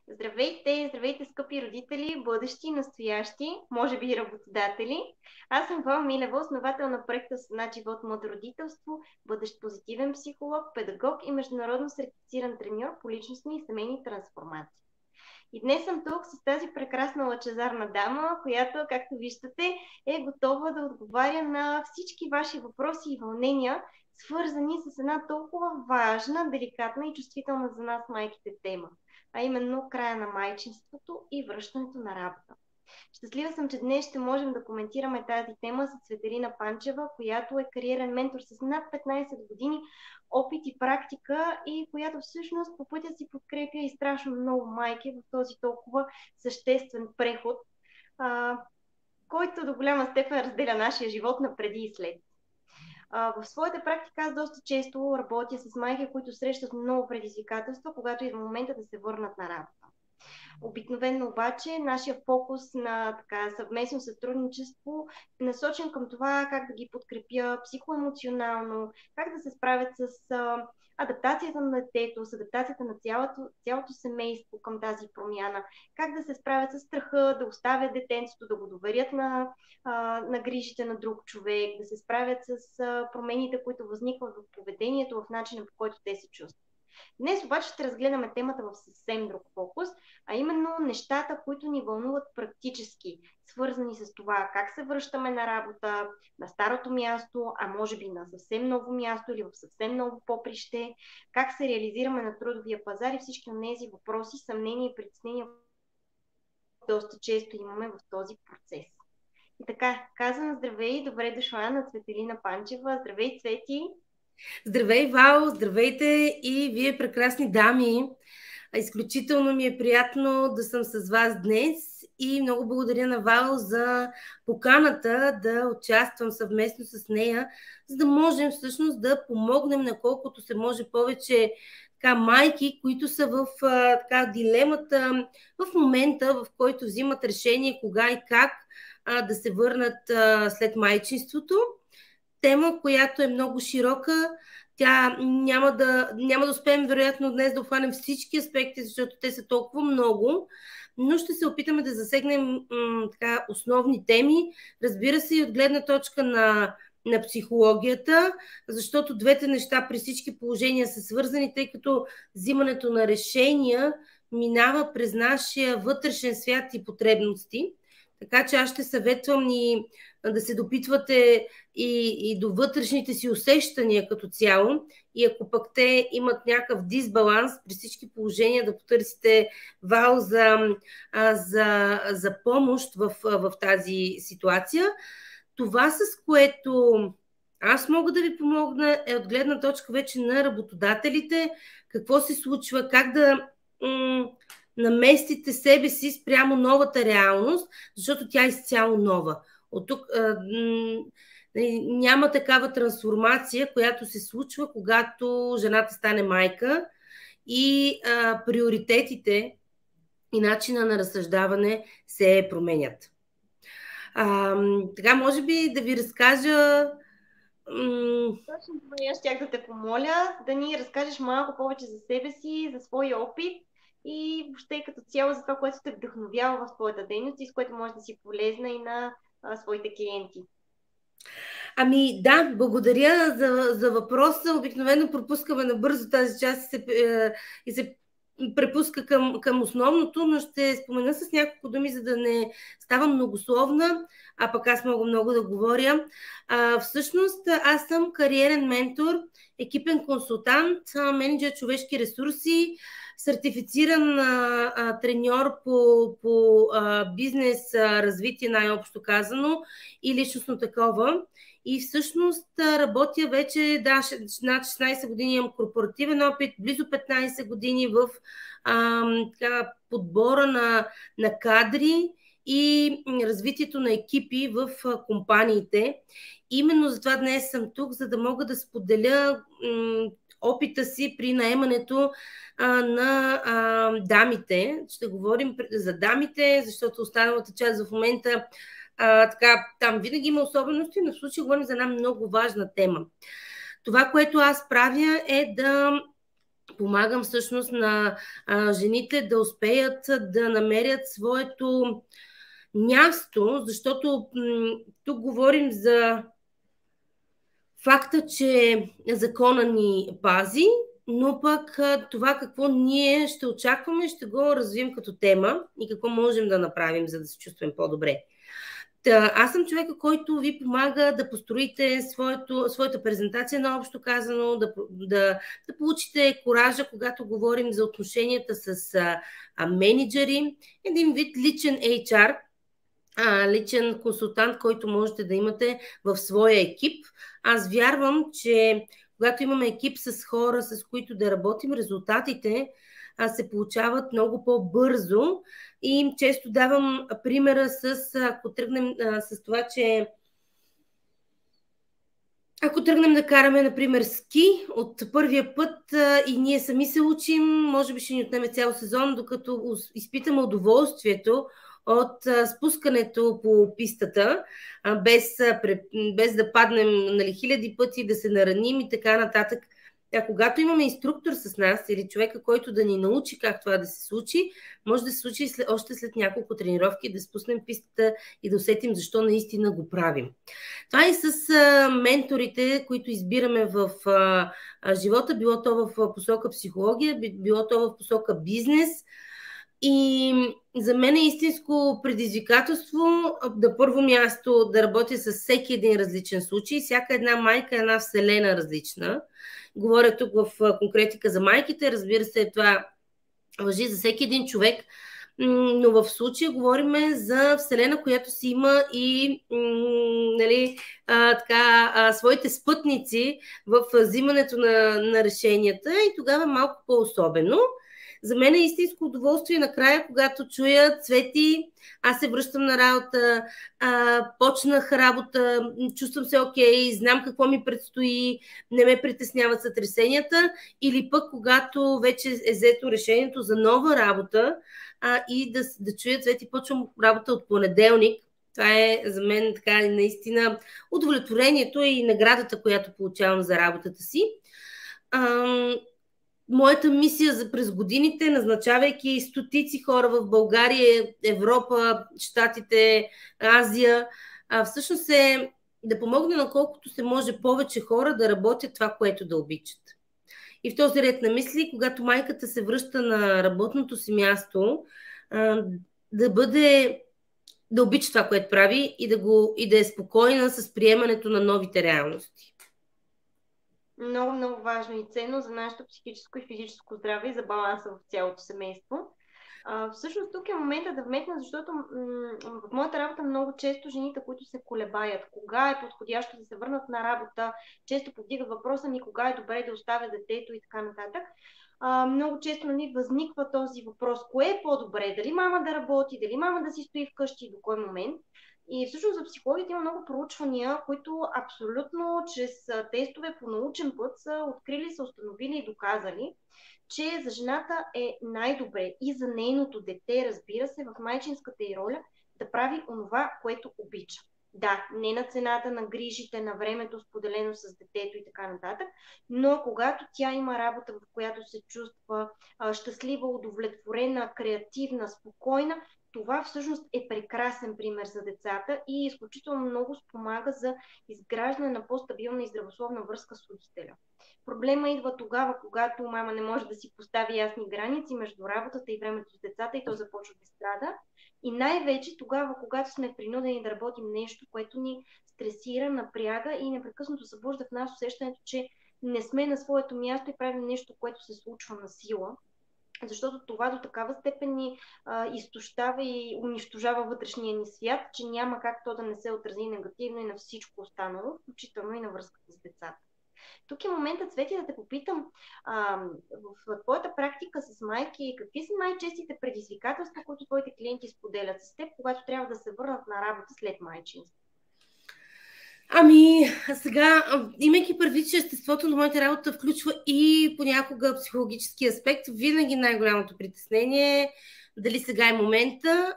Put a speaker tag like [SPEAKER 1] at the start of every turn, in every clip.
[SPEAKER 1] Здравейте, здравейте, скъпи родители, бъдещи, настоящи, може би и работодатели. Аз съм Вал Милева, основател на проекта Съзнат живот мъдро родителство, бъдещ позитивен психолог, педагог и международно сертифициран треньор по личностни и семейни трансформации. И днес съм тук с тази прекрасна лъчезарна дама, която, както виждате, е готова да отговаря на всички ваши въпроси и вълнения, свързани с една толкова важна, деликатна и чувствителна за нас майките тема, а именно края на майчинството и връщането на работа. Щастлива съм, че днес ще можем да коментираме тази тема с Цветелина Панчева, която е кариерен ментор с над 15 години опит и практика и която всъщност по пътя си подкрепя и страшно много майки в този толкова съществен преход, който до голяма степен разделя нашия живот на преди и след. В своята практика аз доста често работя с майки, които срещат много предизвикателства, когато идва момента да се върнат на работа. Обикновено обаче нашия фокус на съвместно сътрудничество е насочен към това как да ги подкрепя психоемоционално, как да се справят с адаптацията на детето, с адаптацията на цялото семейство към тази промяна, как да се справят с страха, да оставят детенцето, да го доверят на грижите на друг човек, да се справят с промените, които възникват в поведението, в начина, по който те се чувстват. Днес обаче ще разгледаме темата в съвсем друг фокус, а именно нещата, които ни вълнуват практически, свързани с това как се връщаме на работа, на старото място, а може би на съвсем ново място или в съвсем ново поприще, как се реализираме на трудовия пазар и всички от тези въпроси, съмнения и притеснения доста често имаме в този процес. И така, казвам здравей, добре дошла на Цветелина Панчева. Здравей, Цвети!
[SPEAKER 2] Здравей, Вал! Здравейте и вие, прекрасни дами! Изключително ми е приятно да съм с вас днес и много благодаря на Вал за поканата да участвам съвместно с нея, за да можем всъщност да помогнем на колкото се може повече майки, които са в дилемата в момента, в който взимат решение кога и как да се върнат след майчинството. Тема, която е много широка. Тя няма да успеем, вероятно, днес да обхванем всички аспекти, защото те са толкова много, но ще се опитаме да засегнем основни теми. Разбира се, и от гледна точка на психологията, защото двете неща при всички положения са свързани, тъй като взимането на решения минава през нашия вътрешен свят и потребности. Така че аз ще съветвам ни да се допитвате и до вътрешните си усещания като цяло. И ако пък те имат някакъв дисбаланс, при всички положения да потърсите Вал за помощ в тази ситуация. Това, с което аз мога да ви помогна, е от гледна точка вече на работодателите, какво се случва, как да наместите себе си спрямо новата реалност, защото тя е изцяло нова. От тук няма такава трансформация, която се случва, когато жената стане майка и приоритетите и начина на разсъждаване се променят. Така, може би да ви разкажа...
[SPEAKER 1] Точно това и аз щях да те помоля да ни разкажеш малко повече за себе си, за своя опит и въобще като цяло за това, което те вдъхновява в твоята дейност и с което може да си полезна и на своите клиенти.
[SPEAKER 2] Ами да, благодаря за въпроса. Обикновено пропускаме набързо тази част и се препуска към основното, но ще спомена с няколко думи, за да не ставам многословна, а пък аз мога много да говоря. Всъщност аз съм кариерен ментор, екипен консултант, менеджер човешки ресурси, сертифициран треньор по бизнес развитие, най-общо казано, и личностно такова. И всъщност работя вече над 16 години, имам корпоративен опит, близо 15 години в подбора на кадри и развитието на екипи в компаниите. Именно затова днес съм тук, за да мога да споделя опита си при наемането на дамите. Ще говорим за дамите, защото останалата част в момента там винаги има особености, но в случай говорим за една много важна тема. Това, което аз правя, е да помагам всъщност на жените да успеят да намерят своето място, защото тук говорим за факта, че закона ни пази, но пък това какво ние ще очакваме, ще го развием като тема и какво можем да направим, за да се чувстваме по-добре. Аз съм човека, който ви помага да построите своята презентация, наобщо казано, да получите коража, когато говорим за отношенията с менеджери, един вид личен HR, личен консултант, който можете да имате в своя екип. Аз вярвам, че когато имаме екип с хора, с които да работим, резултатите се получават много по-бързо и често давам примера ако тръгнем с това, че ако тръгнем да караме, например, ски от първия път и ние сами се учим, може би ще ни отнеме цял сезон, докато изпитаме удоволствието от спускането по пистата, без да паднем, нали, хиляди пъти, да се нараним и така нататък. Когато имаме инструктор с нас или човека, който да ни научи как това да се случи, може да се случи още след няколко тренировки, да спуснем пистата и да усетим защо наистина го правим. Това и с менторите, които избираме в живота, било то в посока психология, било то в посока бизнес. И за мен е истинско предизвикателство на първо място да работя с всеки един различен случай. Всяка една майка е една вселена различна. Говоря тук в конкретика за майките, разбира се, това важи за всеки един човек, но в случая говорим за вселена, която си има и нали, своите спътници в взимането на решенията и тогава малко по-особено. За мен е истинско удоволствие накрая, когато чуя: Цвети, аз се връщам на работа, почнах работа, чувствам се окей, знам какво ми предстои, не ме притесняват сътресенията, или пък когато вече е взето решението за нова работа и да чуя: Цвети, почвам работа от понеделник. Това е за мен така наистина удовлетворението и наградата, която получавам за работата си. Моята мисия през годините, назначавайки стотици хора в България, Европа, Щатите, Азия, всъщност е да помогне на колкото се може повече хора да работят това, което да обичат. И в този ред на мисли, когато майката се връща на работното си място, да обича това, което прави и да е спокойна с приемането на новите реалности.
[SPEAKER 1] Много, много важно и ценно за нашето психическо и физическо здраве и за баланса в цялото семейство. Всъщност тук е момента да вметна, защото в моята работа много често жените, които се колебаят, кога е подходящо да се върнат на работа, често повдигат въпроса ми кога е добре да оставя детето и така нататък. Много често възниква този въпрос: кое е по-добре? Дали мама да работи, дали мама да си стои вкъщи, до кой момент? И всъщност за психологите има много проучвания, които абсолютно чрез тестове по научен път са открили, са установили и доказали, че за жената е най-добре и за нейното дете, разбира се, в майчинската й роля да прави онова, което обича. Да, не на цената на грижите, на времето споделено с детето и така нататък, но когато тя има работа, в която се чувства щастлива, удовлетворена, креативна, спокойна, това всъщност е прекрасен пример за децата и изключително много спомага за изграждане на по-стабилна и здравословна връзка с родителя. Проблема идва тогава, когато мама не може да си постави ясни граници между работата и времето с децата и то започва да страда. И най-вече тогава, когато сме принудени да работим нещо, което ни стресира, напряга и непрекъснато събужда в нас усещането, че не сме на своето място и правим нещо, което се случва на сила. Защото това до такава степен ни изтощава и унищожава вътрешния ни свят, че няма как то да не се отрази негативно и на всичко останало, включително и на връзката с децата. Тук е моментът, Цвети, да те попитам, в твоята практика с майки, какви са най-честите предизвикателства, които твоите клиенти споделят с теб, когато трябва да се върнат на работа след майчинство?
[SPEAKER 2] Ами, сега, имайки предвид, че естеството на моята работа включва и понякога психологически аспект, винаги най-голямото притеснение е дали сега е момента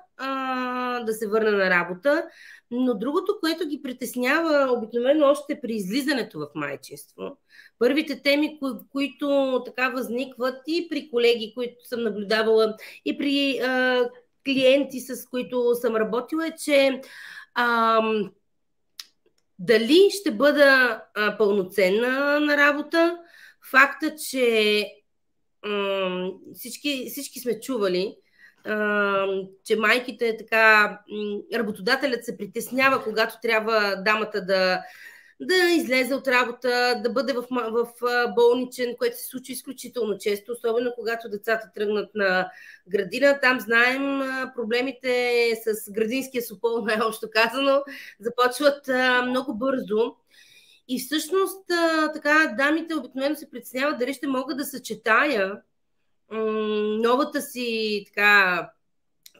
[SPEAKER 2] да се върна на работа. Но другото, което ги притеснява обикновено още при излизането в майчинство, първите теми, които така възникват и при колеги, които съм наблюдавала, и при клиенти, с които съм работила, е, че дали ще бъда пълноценна на работа. Факта, че всички сме чували, че майките така, работодателят се притеснява, когато трябва дамата да излезе от работа, да бъде в болничен, което се случи изключително често, особено когато децата тръгнат на градина. Там знаем проблемите с градинския супол, най-общо казано, започват много бързо. И всъщност така дамите обикновено се притесняват дали ще мога да съчетая новата си така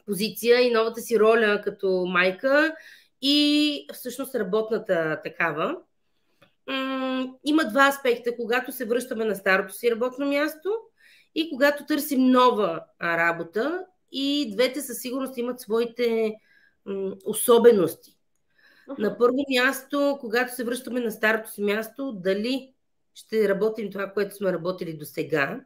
[SPEAKER 2] позиция и новата си роля като майка и всъщност работната такава. Има два аспекта, когато се връщаме на старото си работно място и когато търсим нова работа, и двете със сигурност имат своите особености. На първо място, когато се връщаме на старото си място, дали ще работим това, което сме работили до сега,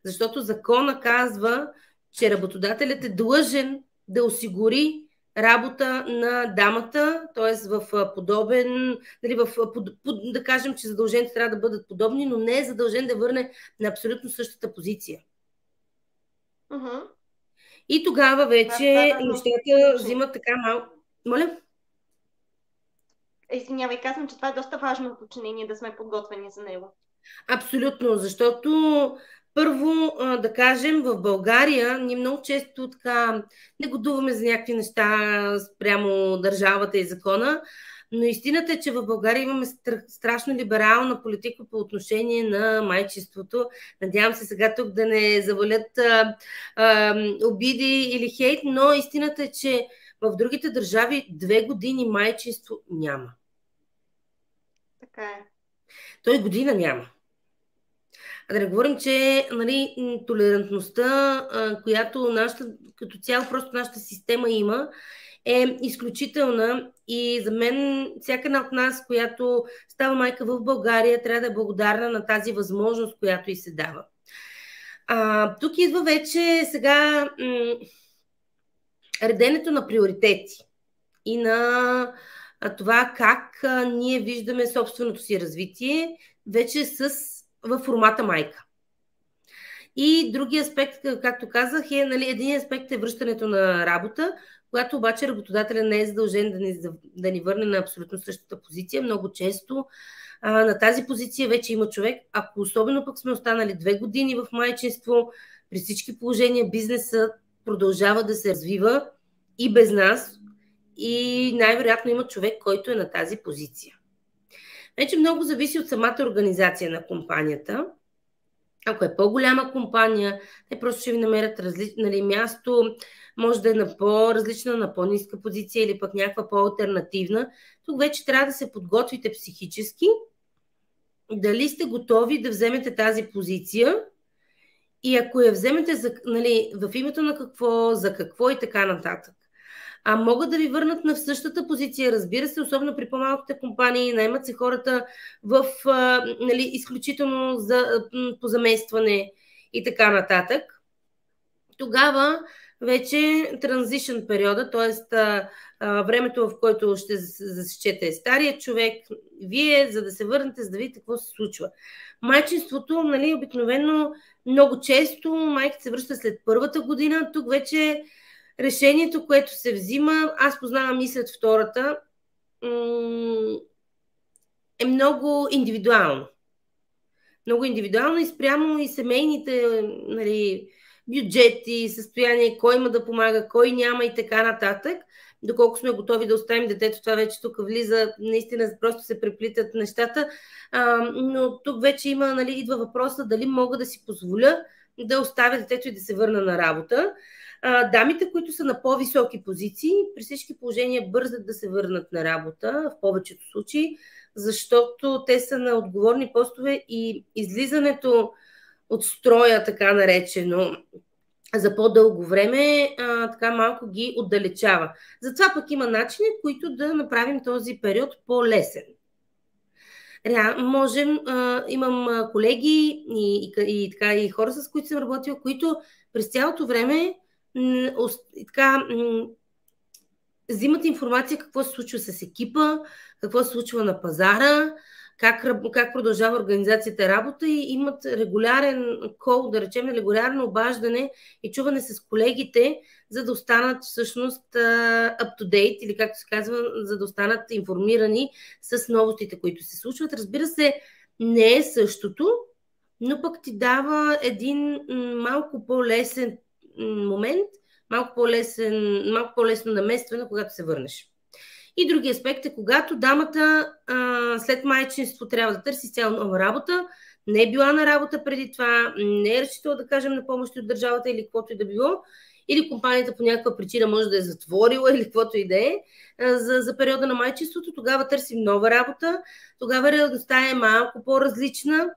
[SPEAKER 2] защото закона казва, че работодателят е длъжен да осигури работа на дамата, т.е. в подобен, да кажем, че задълженията трябва да бъдат подобни, но не е задължен да върне на абсолютно същата позиция. И тогава вече нещата взимат така малко. Моля?
[SPEAKER 1] Извинявай, казвам, че това е доста важно уточнение, да сме подготвени за него.
[SPEAKER 2] Абсолютно, защото първо, да кажем, в България ние много често така негодуваме за някакви неща спрямо държавата и закона, но истината е, че в България имаме страшно либерална политика по отношение на майчеството. Надявам се сега тук да не завалят обиди или хейт, но истината е, че в другите държави 2 години майчинство няма.
[SPEAKER 1] Така е.
[SPEAKER 2] Той година няма. А да не говорим, че нали, толерантността, която като цяло просто нашата система има, е изключителна и за мен всяка една от нас, която става майка в България, трябва да е благодарна на тази възможност, която и се дава. Тук идва вече сега реденето на приоритети и на това как ние виждаме собственото си развитие вече в формата майка. И другия аспект, както казах, е, нали, един аспект е връщането на работа, когато обаче работодателя не е задължен да ни върне на абсолютно същата позиция. Много често на тази позиция вече има човек. Ако особено пък сме останали 2 години в майчинство, при всички положения бизнесът продължава да се развива и без нас, и най-вероятно има човек, който е на тази позиция. Вече много зависи от самата организация на компанията. Ако е по-голяма компания, те просто ще ви намерят място, може да е на по-различна, на по-ниска позиция или пък някаква по-алтернативна. Тук вече трябва да се подготвите психически, дали сте готови да вземете тази позиция и ако я вземете в името на какво, за какво и така нататък. Могат да ви върнат на същата позиция, разбира се, особено при по-малките компании, наемат се хората изключително по заместване и така нататък. Тогава вече транзишън периода, т.е. времето, в което ще засечете стария човек, вие, за да се върнете, за да видите какво се случва. Майчинството, обикновено много често майката се връща след първата година, тук вече решението, което се взима, аз познавам и след втората, е много индивидуално. Много индивидуално и спрямо и семейните бюджети, състояние, кой има да помага, кой няма и така нататък. доколко сме готови да оставим детето. Това вече тук влиза, наистина просто се преплитат нещата. Но тук вече има, нали, идва въпроса дали мога да си позволя да оставя детето и да се върна на работа. Дамите, които са на по-високи позиции, при всички положения бързат да се върнат на работа в повечето случаи, защото те са на отговорни постове и излизането от строя, така наречено, за по-дълго време, така малко ги отдалечава. Затова пък има начини, които да направим този период по-лесен. Можем, имам колеги и хора, с които съм работила, които през цялото време взимат информация какво се случва с екипа, какво се случва на пазара, как продължава организацията работа и имат регулярен кол, да речем, регулярно обаждане и чуване с колегите, за да останат всъщност up to date, или както се казва, за да останат информирани с новостите, които се случват. Разбира се, не е същото, но пък ти дава един малко по-лесен момент, малко по-лесно наместване, когато се върнеш. И други аспект е, когато дамата след майчинство трябва да търси цяло нова работа, не е била на работа преди това, не е разчитала, да кажем, на помощи от държавата или каквото и да било, или компанията по някаква причина може да е затворила или каквото и да е за периода на майчинството, тогава търсим нова работа, тогава реалността е малко по-различна.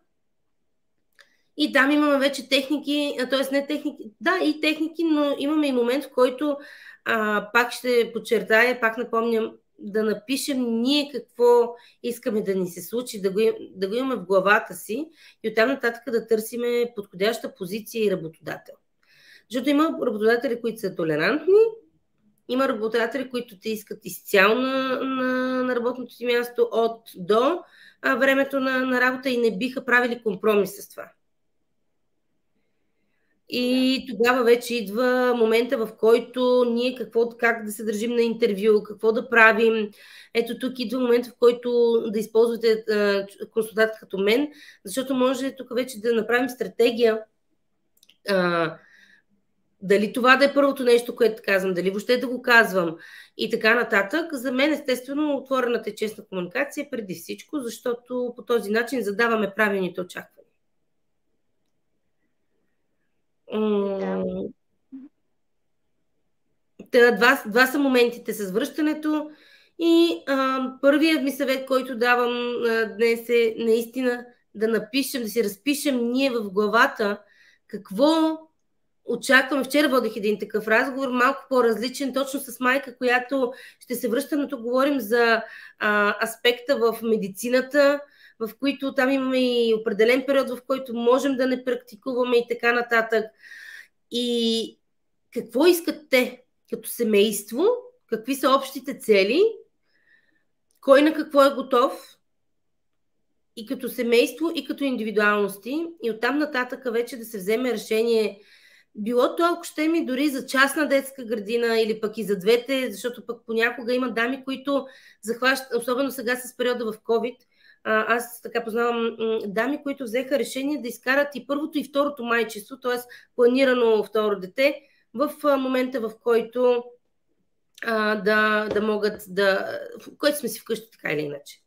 [SPEAKER 2] И там имаме вече техники, т.е. не техники, да, и техники, но имаме и момент, в който пак ще подчертая, пак напомням, да напишем ние какво искаме да ни се случи, да го имаме в главата си и оттам нататък да търсиме подходяща позиция и работодател. Защото има работодатели, които са толерантни, има работодатели, които те искат изцяло на работното си място от до времето на работа и не биха правили компромис с това. И тогава вече идва момента, в който ние как да се държим на интервю, какво да правим. Ето тук идва момент, в който да използвате консултант като мен, защото може тук вече да направим стратегия. Дали това да е първото нещо, което казвам, дали въобще да го казвам и така нататък. За мен, естествено, отворената и честна комуникация е преди всичко, защото по този начин задаваме правилните очаквания. Два са моментите с връщането и първият ми съвет, който давам днес е наистина да напишем, да си разпишем ние в главата какво очакваме. Вчера водих един такъв разговор, малко по-различен, точно с майка, която ще се връща, но тук говорим за аспекта в медицината, в които там имаме и определен период, в който можем да не практикуваме и така нататък. И какво искат те като семейство, какви са общите цели, кой на какво е готов и като семейство, и като индивидуалности. И оттам нататък вече да се вземе решение, било то, ако ще ми, дори за частна детска градина или пък и за двете, защото пък понякога има дами, които захващат, особено сега с периода в COVID, аз така познавам дами, които взеха решение да изкарат и първото и второто майчество, т.е. планирано второ дете, в момента, в който да могат в който сме си вкъщи, така или иначе.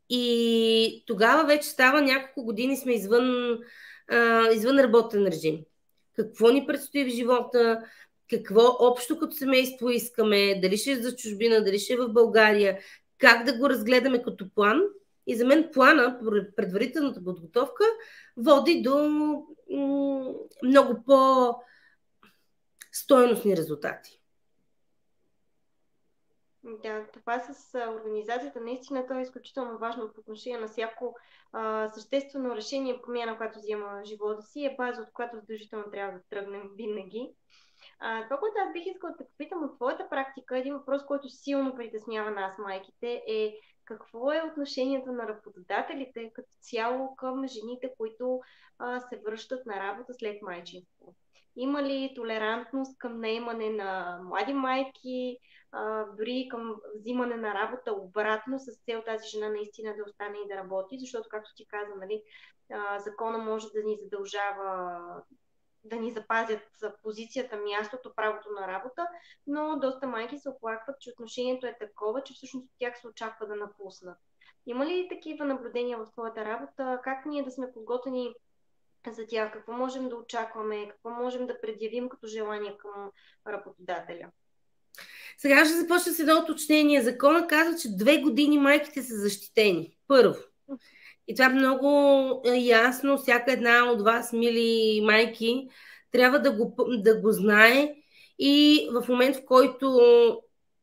[SPEAKER 2] И тогава вече става няколко години сме извън работен режим. Какво ни предстои в живота, какво общо като семейство искаме, дали ще е за чужбина, дали ще е в България, как да го разгледаме като план. И за мен плана, предварителната подготовка, води до много по-стойностни резултати.
[SPEAKER 1] Да, това с организацията наистина то е изключително важно по отношение на всяко съществено решение, промяна, която взема живота си, е база, от която задължително трябва да тръгнем винаги. Това, което аз бих искала да попитам от твоята практика, един въпрос, който силно притеснява нас, майките, е какво е отношението на работодателите като цяло към жените, които се връщат на работа след майчинство? Има ли толерантност към наемане на млади майки, дори към взимане на работа обратно с цел тази жена наистина да остане и да работи, защото, както ти каза, нали, закона може да ни задължава да ни запазят за позицията, мястото, правото на работа, но доста майки се оплакват, че отношението е такова, че всъщност от тях се очаква да напуснат. Има ли такива наблюдения в твоята работа? Как ние да сме подготвени за тях? Какво можем да очакваме? Какво можем да предявим като желание към работодателя?
[SPEAKER 2] Сега ще започна с едно уточнение. Закона казва, че 2 години майките са защитени. Първо. И това е много ясно. Всяка една от вас, мили майки, трябва да го знае. И в момент, в който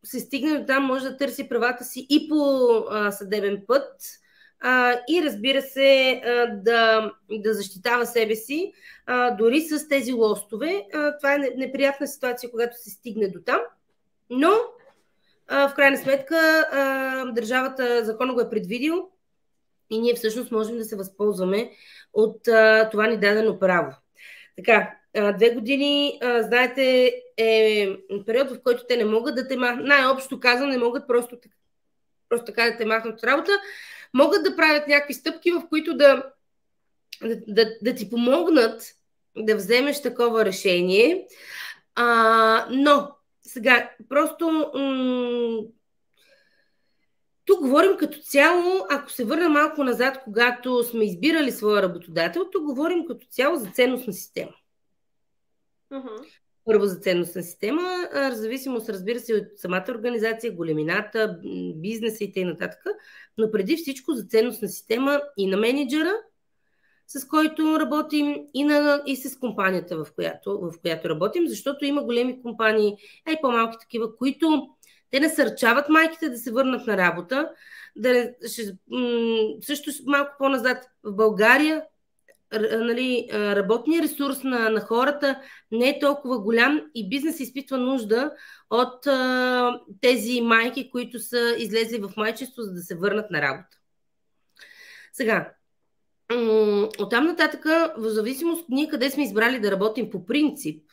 [SPEAKER 2] се стигне до там, може да търси правата си и по съдебен път. И разбира се, да защитава себе си, дори с тези лостове. Това е неприятна ситуация, когато се стигне до там. Но, в крайна сметка, държавата, закона го е предвидил и ние всъщност можем да се възползваме от това ни дадено право. Така, 2 години, знаете, е период, в който те не могат да те махнат, най-общо казвам, не могат просто така да те махнат от работа, могат да правят някакви стъпки, в които да ти помогнат да вземеш такова решение, но сега, просто тук говорим като цяло, ако се върна малко назад, когато сме избирали своя работодател, тук говорим като цяло за ценностна система. Първо за ценностна система, зависимост, разбира се, от самата организация, големината, бизнеса и т.н. Но преди всичко за ценностна система и на менеджера, с който работим, и с компанията, в която работим, защото има големи компании, и по-малки такива, които те насърчават майките да се върнат на работа. Също малко по-назад в България, нали, работният ресурс на хората не е толкова голям и бизнес изпитва нужда от тези майки, които са излезли в майчество, за да се върнат на работа. Сега, оттам нататък, в зависимост ние къде сме избрали да работим по принцип,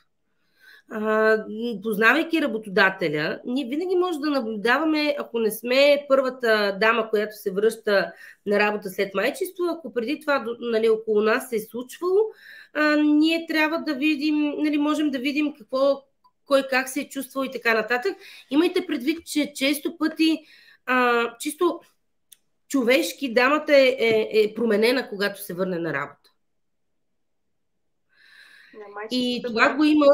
[SPEAKER 2] познавайки работодателя, ние винаги може да наблюдаваме, ако не сме първата дама, която се връща на работа след майчество, ако преди това, нали, около нас се е случвало, ние трябва да видим, нали, можем да видим кой как се е чувствал и така нататък. Имайте предвид, че често пъти чисто човешки дамата е променена, когато се върне на работа. И това го има.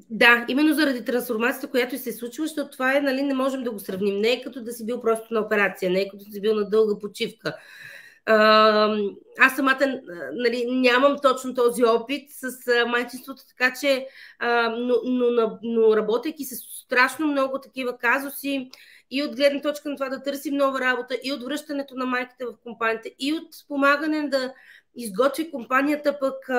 [SPEAKER 2] Да, именно заради трансформацията, която се е случва, защото това е, нали, не можем да го сравним. Не е като да си бил просто на операция, не е като да си бил на дълга почивка. Аз самата, нали, нямам точно този опит с майчеството, така че, но работейки с страшно много такива казуси и от гледна точка на това да търсим нова работа, и от връщането на майките в компанията, и от спомагане да изготви компанията пък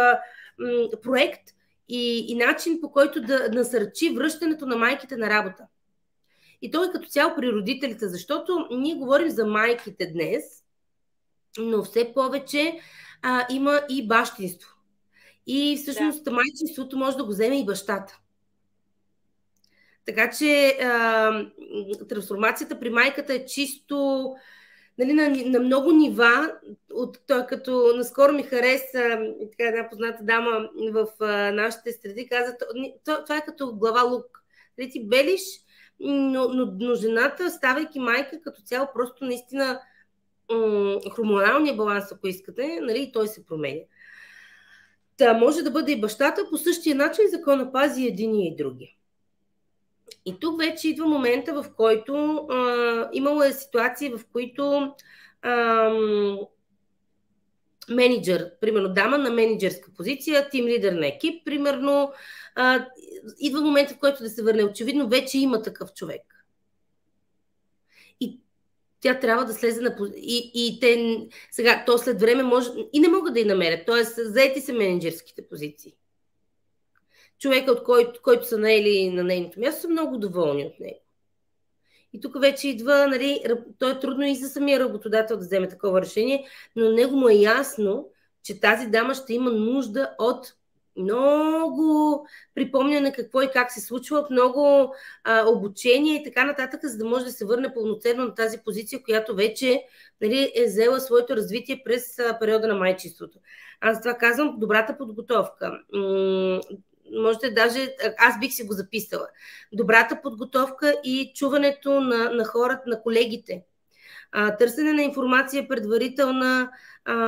[SPEAKER 2] проект, и начин, по който да насърчи връщането на майките на работа. И то е като цяло при родителите, защото ние говорим за майките днес, но все повече има и бащинство. И всъщност майчинството може да го вземе и бащата. Така че трансформацията при майката е чисто, нали, на много нива. Като наскоро ми хареса така една позната дама в нашите среди, каза, това е като глава лук. Нали, ти белиш, но жената, ставайки майка, като цяло просто наистина хормоналния баланс, ако искате, нали, той се променя. Та може да бъде и бащата, по същия начин закона пази единия и другия. И тук вече идва момента, в който имало е ситуации, в които менеджер, примерно дама на менеджерска позиция, тим лидер на екип, примерно, идва момента, в който да се върне. Очевидно вече има такъв човек. И тя трябва да слезе на и те сега, то след време може и не могат да я намерят. Тоест, заети са менеджерските позиции. Човека, от който са наели на нейното място, са много доволни от него. И тук вече идва, нали, то е трудно и за самия работодател да вземе такова решение, но него му е ясно, че тази дама ще има нужда от много припомняне какво и как се случва, много обучение и така нататък, за да може да се върне пълноценно на тази позиция, която вече, нали, е взела своето развитие през периода на майчинството. Аз това казвам добрата подготовка. Можете даже, аз бих си го записала. Добрата подготовка и чуването на хората, на колегите. Търсене на информация предварителна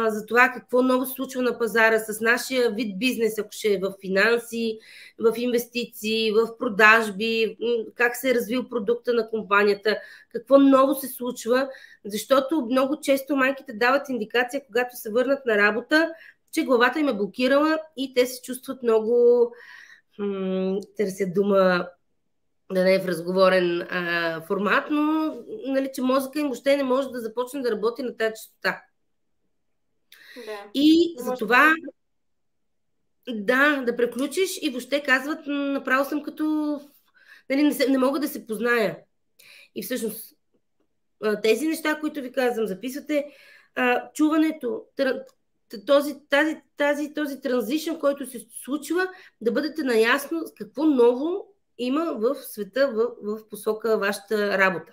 [SPEAKER 2] за това какво ново се случва на пазара с нашия вид бизнес, ако ще е в финанси, в инвестиции, в продажби, как се е развил продукта на компанията, какво ново се случва, защото много често майките дават индикация, когато се върнат на работа, че главата им е блокирала и те се чувстват много, търся дума, да не е в разговорен формат, но нали, че мозъка им въобще не може да започне да работи на тази частота.
[SPEAKER 1] Да.
[SPEAKER 2] И за това да преключиш и въобще казват, направо съм като нали, не мога да се позная. И всъщност тези неща, които ви казвам, записвате чуването, този транзишън, който се случва, да бъдете наясно с какво ново има в света в посока вашата работа.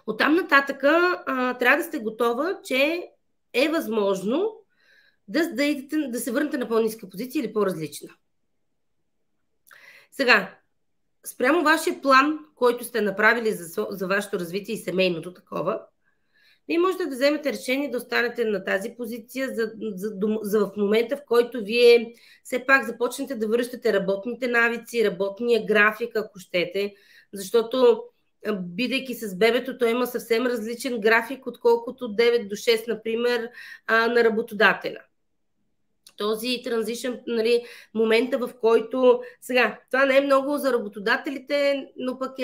[SPEAKER 2] Оттам нататъка трябва да сте готова, че е възможно да се върнете на по-ниска позиция или по-различна. Сега, спрямо вашия план, който сте направили за вашето развитие и семейното такова, вие можете да вземете решение да останете на тази позиция за в момента, в който вие все пак започнете да връщате работните навици, работния график, ако щете, защото бидейки с бебето, той има съвсем различен график, отколкото 9 до 6, например, на работодателя. Този транзишън, нали, момента, в който... Сега, това не е много за работодателите, но пък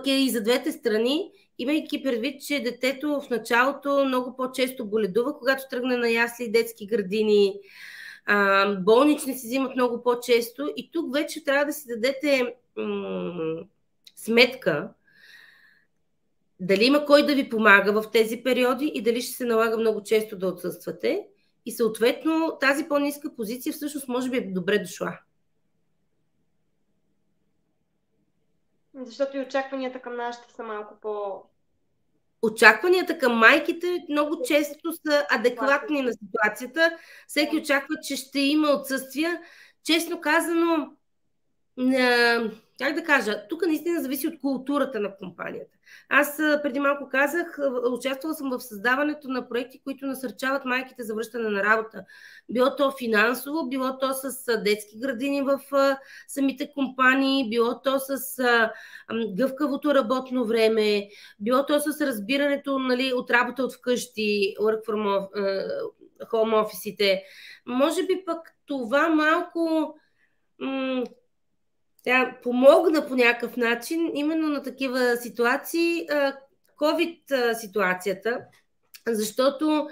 [SPEAKER 2] е и за двете страни, имайки предвид, че детето в началото много по-често боледува, когато тръгне на ясли и детски градини, болнични се взимат много по-често и тук вече трябва да си дадете сметка дали има кой да ви помага в тези периоди и дали ще се налага много често да отсъствате и съответно тази по-ниска позиция всъщност може би е добре дошла.
[SPEAKER 1] Защото и очакванията към нашите са малко по...
[SPEAKER 2] Очакванията към майките много често са адекватни на ситуацията. Всеки очаква, че ще има отсъствия. Честно казано, как да кажа, тук наистина зависи от културата на компанията. Аз преди малко казах, участвала съм в създаването на проекти, които насърчават майките за връщане на работа. Било то финансово, било то с детски градини в самите компании, било то с гъвкавото работно време, било то с разбирането, нали, от работа от вкъщи, work from home офисите. Може би пък това малко... Тя помогна по някакъв начин именно на такива ситуации, COVID ситуацията, защото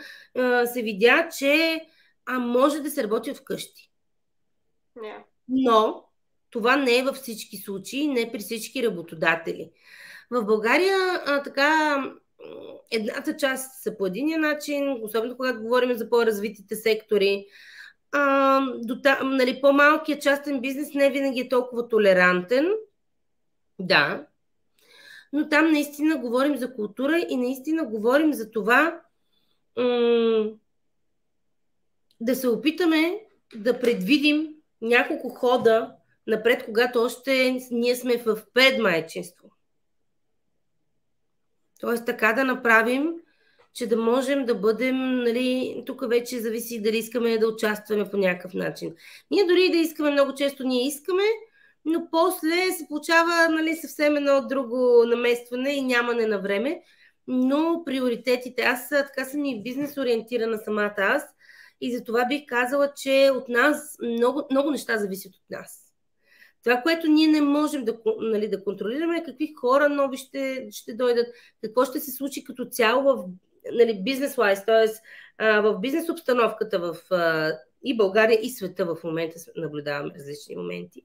[SPEAKER 2] се видя, че може да се работи от вкъщи.
[SPEAKER 1] Yeah.
[SPEAKER 2] Но това не е във всички случаи, не при всички работодатели. В България така едната част са по единия начин, особено когато говорим за по-развитите сектори, нали, по-малкият частен бизнес не винаги е толкова толерантен. Да. Но там наистина говорим за култура и наистина говорим за това да се опитаме да предвидим няколко хода напред, когато още ние сме в предмайчинство. Тоест така да направим, че да можем да бъдем, нали, тук вече зависи дали искаме да участваме по някакъв начин. Ние дори да искаме, много често ние искаме, но после се получава, нали, съвсем едно друго наместване и нямане на време, но приоритетите, аз така съм и бизнес ориентирана самата аз и за това бих казала, че от нас много неща зависят от нас. Това, което ние не можем да контролираме, е какви хора нови ще дойдат, какво ще се случи като цяло в, нали, бизнес-лайз, т.е. в бизнес обстановката в и България, и света в момента наблюдаваме различни моменти.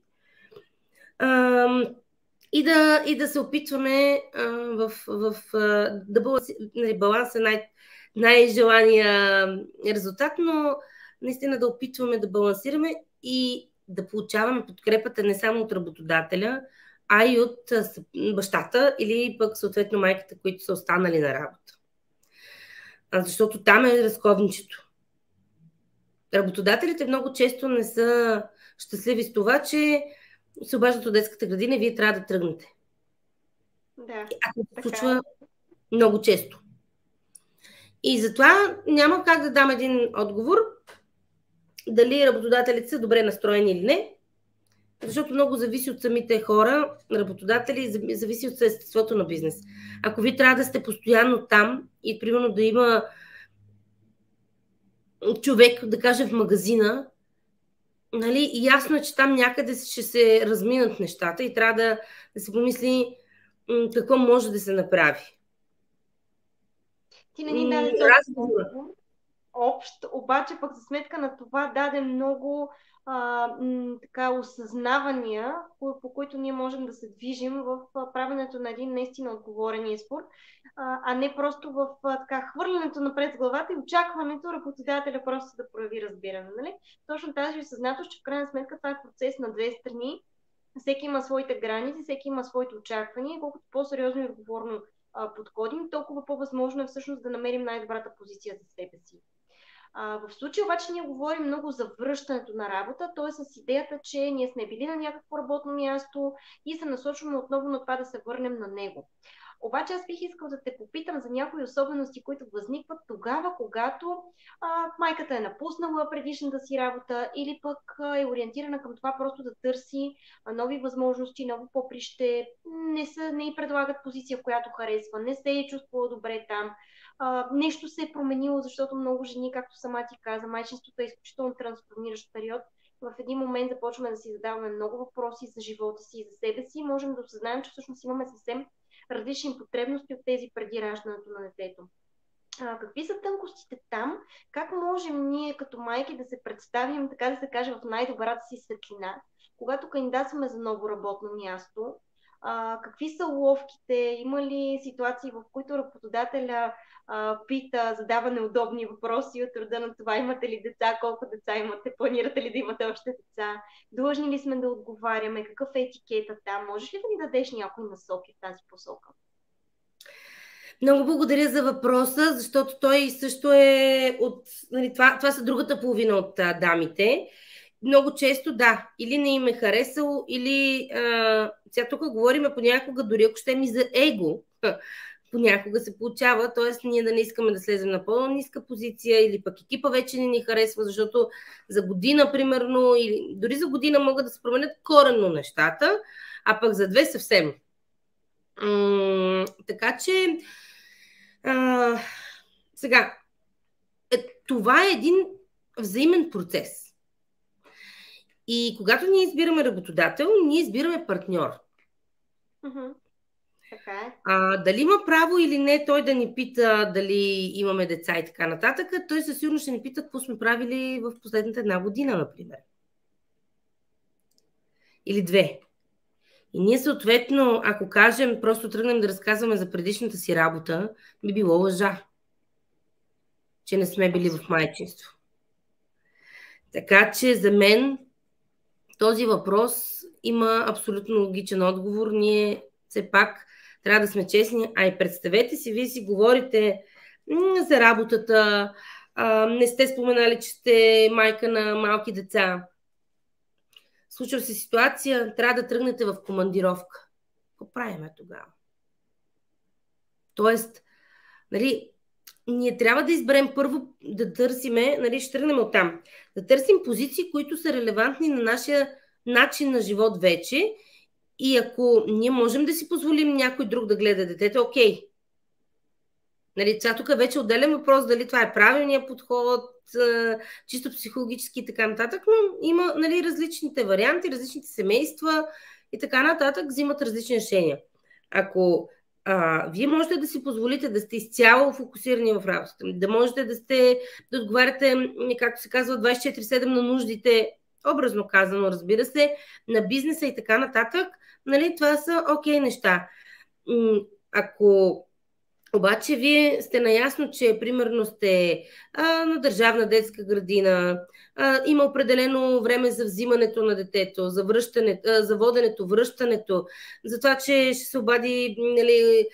[SPEAKER 2] И да се опитваме да баланс е най-желания резултат, но наистина да опитваме да балансираме и да получаваме подкрепата не само от работодателя, а и от бащата или пък съответно майката, които са останали на работа. Защото там е разковничето. Работодателите много често не са щастливи с това, че се обаждат от детската градина и вие трябва да тръгнете.
[SPEAKER 1] Да,
[SPEAKER 2] ако се случва много често. И затова няма как да дам един отговор дали работодателите са добре настроени или не, защото много зависи от самите хора, работодатели, зависи от естеството на бизнес. Ако ви трябва да сте постоянно там и примерно да има човек, да каже в магазина, нали, ясно е, че там някъде ще се разминат нещата и трябва да се помисли какво може да се направи.
[SPEAKER 1] Ти не ни даде общ, обаче пък за сметка на това даде много така осъзнавания, по които ние можем да се движим в правенето на един наистина отговорен избор, а не просто в така хвърлянето напред с главата и очакването работодателя просто да прояви разбиране. Нали? Точно тази осъзнатост, че в крайна сметка това е процес на две страни, всеки има своите граници, всеки има своите очаквания, колкото по-сериозно и отговорно подходим, толкова по-възможно е всъщност да намерим най-добрата позиция за себе си. В случая обаче ние говорим много за връщането на работа, т.е. с идеята, че ние сме били на някакво работно място и се насочваме отново на това да се върнем на него. Обаче аз бих искал да те попитам за някои особености, които възникват тогава, когато майката е напуснала предишната си работа или пък е ориентирана към това просто да търси нови възможности, ново поприще, не й предлагат позиция, в която харесва, не се е чувствала добре там. Нещо се е променило, защото много жени, както сама ти каза, майчинството е изключително трансформиращ период. В един момент започваме да си задаваме много въпроси за живота си и за себе си и можем да осъзнаем, че всъщност имаме съвсем различни потребности от тези преди раждането на детето. Какви са тънкостите там? Как можем ние като майки да се представим, така да се каже, в най-добрата си светлина, когато кандидатстваме за ново работно място? Какви са уловките? Има ли ситуации, в които работодателя пита, задава неудобни въпроси от рода на това: имате ли деца, колко деца имате, планирате ли да имате още деца, длъжни ли сме да отговаряме, какъв е етикета там? Можеш ли да ни дадеш някои насоки в тази посока?
[SPEAKER 2] Много благодаря за въпроса, защото той също е от... Нали, това са другата половина от дамите. Много често да, или не им е харесало, или сега тук говорим понякога, дори ако ще ми за его, понякога се получава, т.е. ние да не искаме да слезем на по-ниска позиция, или пък екипа вече не ни харесва, защото за година, примерно, или дори за година могат да се променят коренно нещата, а пък за две съвсем. Така че сега, това е един взаимен процес. И когато ние избираме работодател, ние избираме партньор.
[SPEAKER 1] Така е.
[SPEAKER 2] Дали има право или не той да ни пита дали имаме деца и така нататък, той със сигурност ще ни пита какво сме правили в последната една година, например. Или две. И ние съответно, ако кажем, просто тръгнем да разказваме за предишната си работа, би било лъжа, че не сме били в майчинство. Така че за мен този въпрос има абсолютно логичен отговор. Ние все пак трябва да сме честни. И представете си, вие си говорите за работата, не сте споменали, че сте майка на малки деца. Случва се ситуация, трябва да тръгнете в командировка. Какво правим тогава? Тоест, нали, ние трябва да изберем първо да търсиме, нали, ще тръгнем оттам, да търсим позиции, които са релевантни на нашия начин на живот вече, и ако ние можем да си позволим някой друг да гледа детето, окей. Нали, тук вече отделен въпрос дали това е правилният подход, чисто психологически и така нататък, но има, нали, различните варианти, различните семейства и така нататък взимат различни решения. Ако вие можете да си позволите да сте изцяло фокусирани в работата, да можете да отговаряте, както се казва, 24/7 на нуждите, образно казано, разбира се, на бизнеса и така нататък, нали, това са окей неща. Ако Обаче вие сте наясно, че примерно сте на държавна детска градина, има определено време за взимането на детето, за, за воденето, връщането, за това, че ще се обади, нали,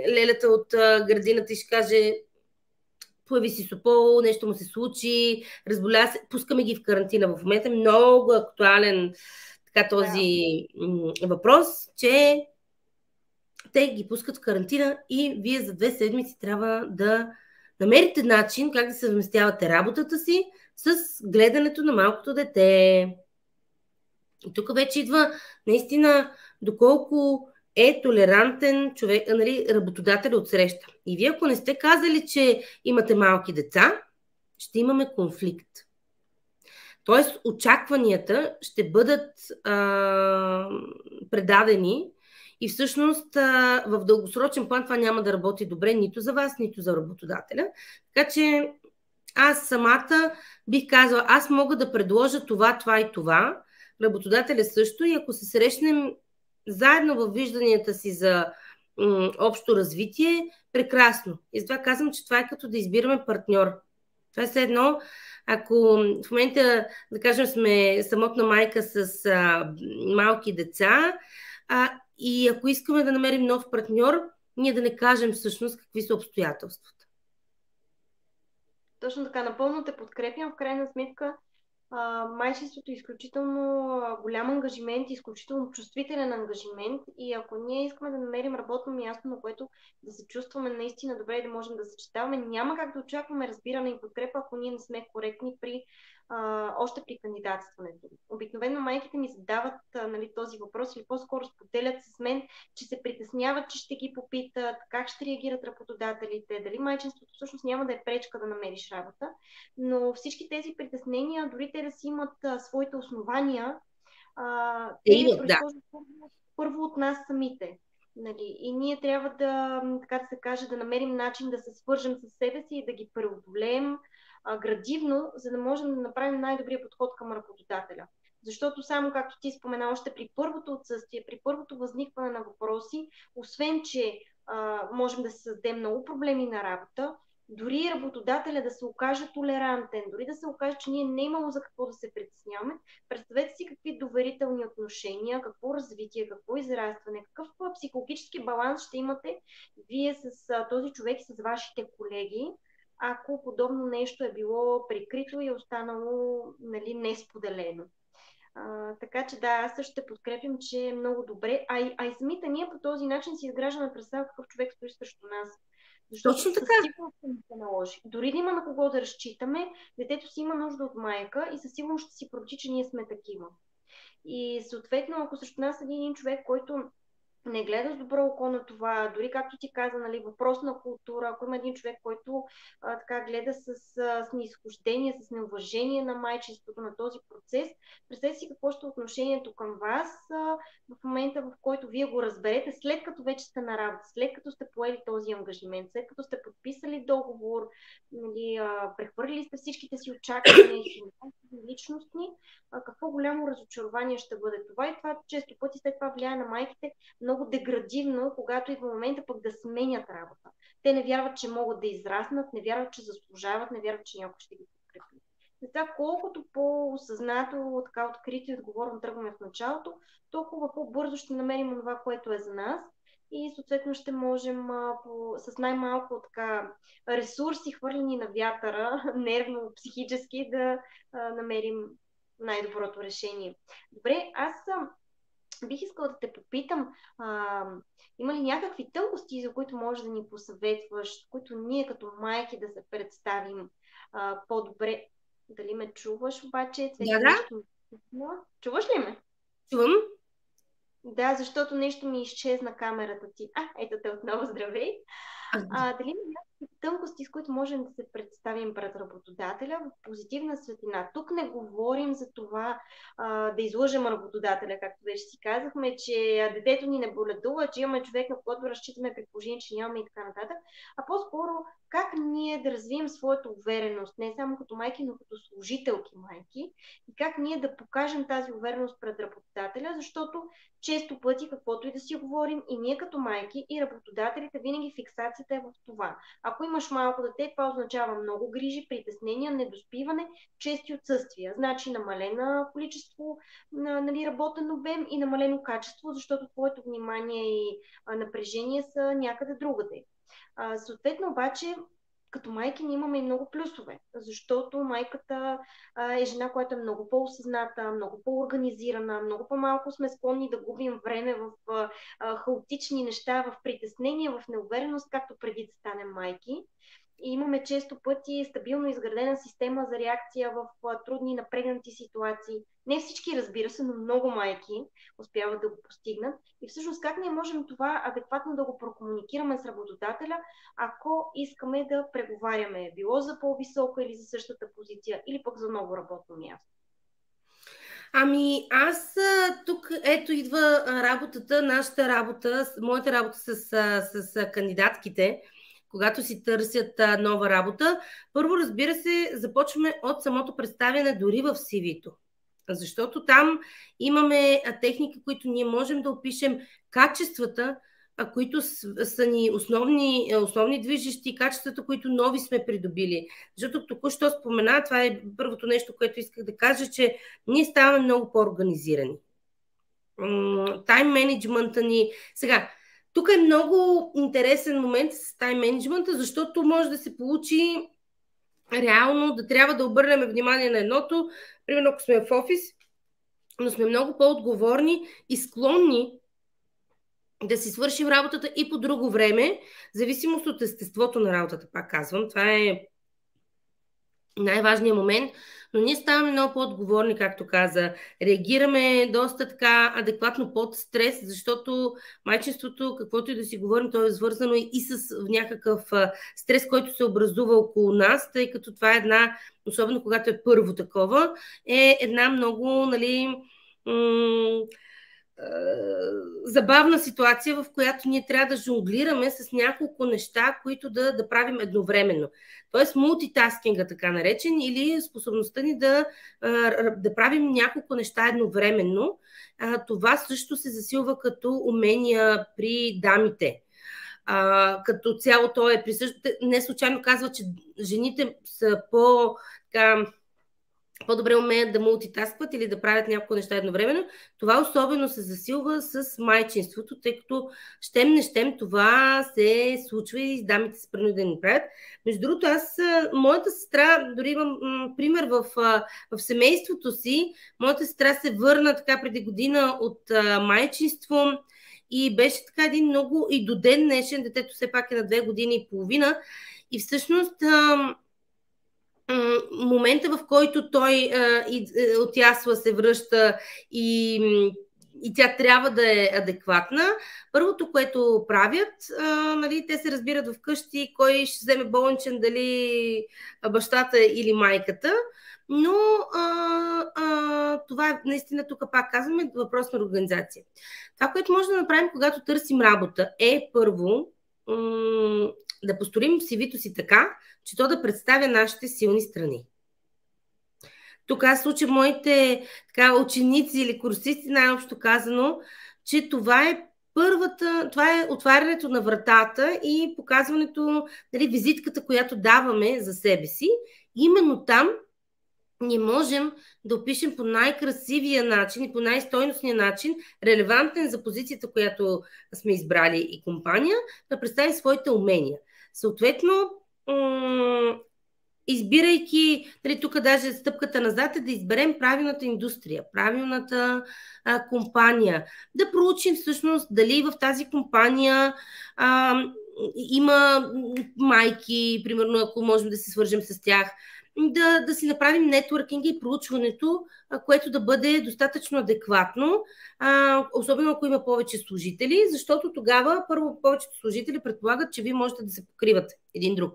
[SPEAKER 2] лелята от градината и ще каже: появи си Сопол, нещо му се случи, разболя се, пускаме ги в карантина. В момента е много актуален така този въпрос, че те ги пускат в карантина и вие за 2 седмици трябва да намерите начин как да съвместявате работата си с гледането на малкото дете. И тук вече идва наистина доколко е толерантен човек, нали, работодател от среща. И вие, ако не сте казали, че имате малки деца, ще имаме конфликт. Тоест, очакванията ще бъдат предадени и всъщност в дългосрочен план това няма да работи добре нито за вас, нито за работодателя. Така че аз самата бих казала, аз мога да предложа това, това и това. Работодателя също, и ако се срещнем заедно във вижданията си за общо развитие, прекрасно. И затова казвам, че това е като да избираме партньор. Това е все едно, ако в момента, да кажем, сме самотна майка с малки деца, и ако искаме да намерим нов партньор, ние да не кажем всъщност какви са обстоятелствата.
[SPEAKER 1] Точно така, напълно те подкрепям. В крайна сметка, майчинството е изключително голям ангажимент, изключително чувствителен ангажимент, и ако ние искаме да намерим работно място, на което да се чувстваме наистина добре и да можем да съчетаваме, няма как да очакваме разбиране и подкрепа, ако ние не сме коректни още при кандидатстването. Обикновено майките ми задават нали, този въпрос, или по-скоро споделят с мен, че се притесняват, че ще ги попитат как ще реагират работодателите, дали майчинството всъщност няма да е пречка да намериш работа. Но всички тези притеснения, дори те да си имат своите основания, те произхождат първо от нас самите. Нали? И ние трябва да, така да се каже, да намерим начин да се свържем с себе си и да ги преодолеем градивно, за да можем да направим най-добрия подход към работодателя. Защото само, както ти спомена, още при първото отсъствие, при първото възникване на въпроси, освен че можем да се създадем много проблеми на работа, дори работодателя да се окаже толерантен, дори да се окаже, че ние не имало за какво да се притесняваме, представете си какви доверителни отношения, какво развитие, какво израстване, какъв психологически баланс ще имате вие с този човек и с вашите колеги, ако подобно нещо е било прикрито и е останало, нали, несподелено. Така че да, аз също ще подкрепям, че е много добре. И самите ние по този начин си изграждаме представа какъв човек стои срещу нас. Защото
[SPEAKER 2] точно така.
[SPEAKER 1] Със сигурност ще ни се наложи. Дори да има на кого да разчитаме, детето си има нужда от майка и със сигурност ще си прочи, че ние сме такива. И съответно, ако срещу нас е един човек, който не гледа с добро око на това, дори както ти каза, нали, въпрос на култура, ако има един човек, който така гледа с снисхождение, с неуважение на майчинството, на този процес, представете си какво ще е отношението към вас в момента, в който вие го разберете, след като вече сте на работа, след като сте поели този ангажимент, след като сте подписали договор, нали, прехвърлили сте всичките си очаквания, личностни, какво голямо разочарование ще бъде това, и това често пъти след това влияе на майките много деградивно, когато идва момента пък да сменят работа. Те не вярват, че могат да израснат, не вярват, че заслужават, не вярват, че някой ще ги подкрепи. Затова колкото по-осъзнато, така открито и отговорно тръгваме в началото, толкова по-бързо ще намерим това, което е за нас, и съответно ще можем с най-малко така ресурси, хвърлени на вятъра, нервно, психически, да намерим най-доброто решение. Добре, аз бих искала да те попитам, има ли някакви тънкости, за които можеш да ни посъветваш, които ние като майки да се представим по-добре? Дали ме чуваш обаче?
[SPEAKER 2] Да.
[SPEAKER 1] Чуваш ли ме?
[SPEAKER 2] Чувам. Да,
[SPEAKER 1] защото нещо ми изчезна камерата ти. Ето те отново, здравей. Дали има тънкости, с които можем да се представим пред работодателя в позитивна светлина. Тук не говорим за това да излъжем работодателя, както вече си казахме, че детето ни не боледува, че имаме човек, на когото разчитаме при положение, че нямаме и така нататък, а по-скоро как ние да развием своята увереност, не само като майки, но като служителки майки, и как ние да покажем тази увереност пред работодателя, защото често пъти, каквото и да си говорим, и ние като майки, и работодателите, винаги фиксацията е в това. Ако имаш малко дете, това означава много грижи, притеснения, недоспиване, чести отсъствия. Значи намалено количество работен обем и намалено качество, защото твоето внимание и напрежение са някъде другаде. Съответно обаче, като майки ние имаме и много плюсове, защото майката е жена, която е много по-осъзната, много по-организирана, много по-малко сме склонни да губим време в хаотични неща, в притеснения, в неувереност, както преди да станем майки. И имаме често пъти стабилно изградена система за реакция в трудни, напрегнати ситуации. Не всички, разбира се, но много майки успяват да го постигнат. И всъщност как ние можем това адекватно да го прокомуникираме с работодателя, ако искаме да преговаряме било за по-висока или за същата позиция, или пък за ново работно място?
[SPEAKER 2] Ами аз тук ето идва работата, нашата работа, моята работа с кандидатките, когато си търсят нова работа. Първо, разбира се, започваме от самото представяне дори в CV-то. Защото там имаме техники, които ние можем да опишем качествата, които са ни основни движещи, качествата, които нови сме придобили. Защото току-що спомена, това е първото нещо, което исках да кажа, че ние ставаме много по-организирани. Тайм менеджмента ни... Сега, тук е много интересен момент с тайм менеджмента, защото може да се получи реално да трябва да обърнем внимание на едното, примерно ако сме в офис, но сме много по-отговорни и склонни да си свършим работата и по друго време, в зависимост от естеството на работата, пак казвам. Това е най-важният момент, но ние ставаме много по-отговорни, както каза. Реагираме доста така адекватно под стрес, защото майчинството, каквото и да си говорим, то е свързано и с някакъв стрес, който се образува около нас, тъй като това е една, особено когато е първо такова, е една много, нали, забавна ситуация, в която ние трябва да жонглираме с няколко неща, които да правим едновременно. Тоест мултитаскинга, така наречен, или способността ни да правим няколко неща едновременно. Това също се засилва като умения при дамите. Като цяло то е присъщо. Не случайно казва, че жените са по-добре умеят да мултитаскват или да правят няколко неща едновременно. Това особено се засилва с майчинството, тъй като щем не щем това се случва и дамите са принудени да правят. Между другото, моята сестра, дори имам пример в семейството си, моята сестра се върна така преди година от майчинство и беше така един много, и до ден днешен, детето все пак е на 2 години и половина, и всъщност момента, в който той от ясла се връща и тя трябва да е адекватна, първото, което правят, нали, те се разбират вкъщи кой ще вземе болничен, дали бащата или майката, но това е наистина, тук пак казваме, въпрос на организация. Това, което може да направим, когато търсим работа, е първо да построим CV-то си така, че то да представя нашите силни страни. Тук аз случай моите ученици или курсисти, най-общо казано, че това е отварянето на вратата и показването, нали, визитката, която даваме за себе си. Именно там ние можем да опишем по най-красивия начин и по най-стойностния начин, релевантен за позицията, която сме избрали и компания, да представим своите умения. Съответно, избирайки, нали, тук даже стъпката назад е да изберем правилната индустрия, правилната компания, да проучим всъщност дали в тази компания има майки, примерно, ако можем да се свържем с тях, да си направим нетворкинга и проучването, което да бъде достатъчно адекватно, особено ако има повече служители, защото тогава първо повечето служители предполагат, че вие можете да се покривате един друг.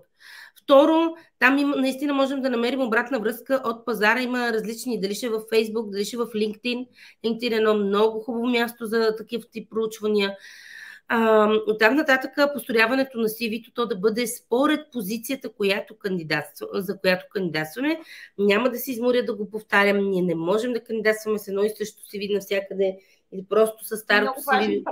[SPEAKER 2] Второ, там наистина можем да намерим обратна връзка от пазара. Има различни, дали ще в Facebook, дали ще в LinkedIn. LinkedIn е едно много хубаво място за такива тип проучвания. Оттам нататък построяването на CV-то то да бъде според позицията, за която кандидатстваме. Няма да се изморя да го повтарям. Ние не можем да кандидатстваме с едно и също CV навсякъде или просто с старото CV.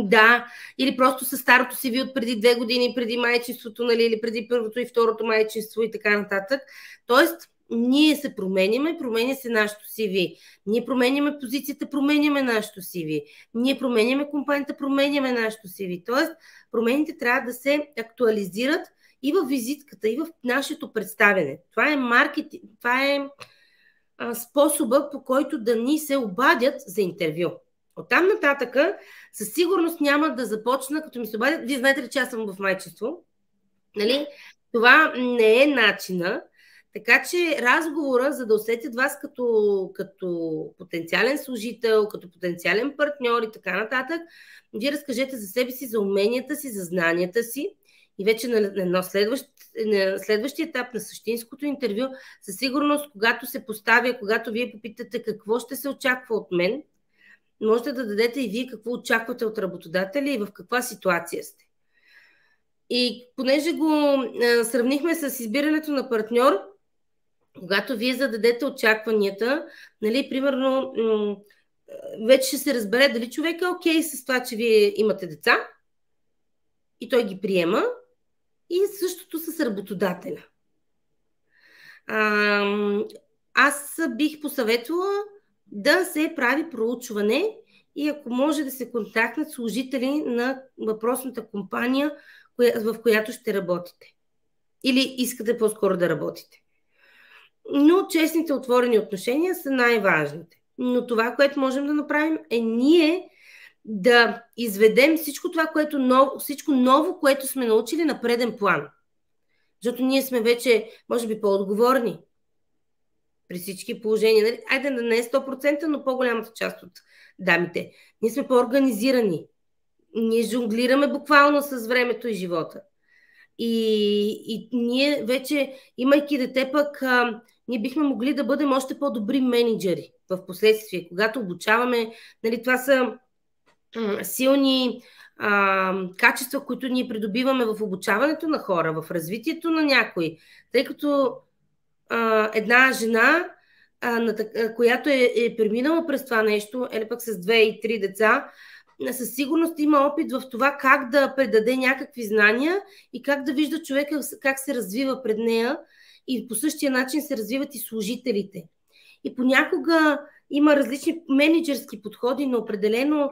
[SPEAKER 2] Да, или просто с старото CV от преди 2 години, преди майчинството, нали, или преди първото и второто майчинство и така нататък. Тоест, ние се променя се нашето CV. Ние променяме позицията, променяме нашето CV. Ние променяме компанията, променяме нашето CV. Тоест, промените трябва да се актуализират и в визитката, и в нашето представяне. Това е маркетинг, това е способа, по който да ни се обадят за интервю. Оттам нататъка със сигурност няма да започна, като ми се обадят. Вие знаете ли, че аз съм в майчество? Нали? Това не е начина. Така че разговора, за да усетят вас като потенциален служител, като потенциален партньор и така нататък, вие разкажете за себе си, за уменията си, за знанията си и вече на следващия етап на същинското интервю, със сигурност, когато вие попитате какво ще се очаква от мен, можете да дадете и вие какво очаквате от работодателя и в каква ситуация сте. И понеже го сравнихме с избирането на партньор, когато вие зададете очакванията, нали, примерно, вече ще се разбере дали човек е окей с това, че вие имате деца и той ги приема, и същото с работодателя. Аз бих посъветвала да се прави проучване и ако може да се контактнат служители на въпросната компания, в която ще работите. Или искате по-скоро да работите. Но честните отворени отношения са най-важните. Но това, което можем да направим, е ние да изведем всичко това, всичко ново, което сме научили на преден план. Защото ние сме вече, може би, по-отговорни при всички положения. Айде да не е 100%, но по-голямата част от дамите. Ние сме по-организирани. Ние жонглираме буквално с времето и живота. И ние вече, имайки дете пък, ние бихме могли да бъдем още по-добри менеджери в последствие. Когато обучаваме, нали, това са силни качества, които ние придобиваме в обучаването на хора, в развитието на някой. Тъй като една жена, която е преминала през това нещо, или пък с 2 и 3 деца, със сигурност има опит в това как да предаде някакви знания и как да вижда човека как се развива пред нея, и по същия начин се развиват и служителите. И понякога има различни менеджерски подходи, но определено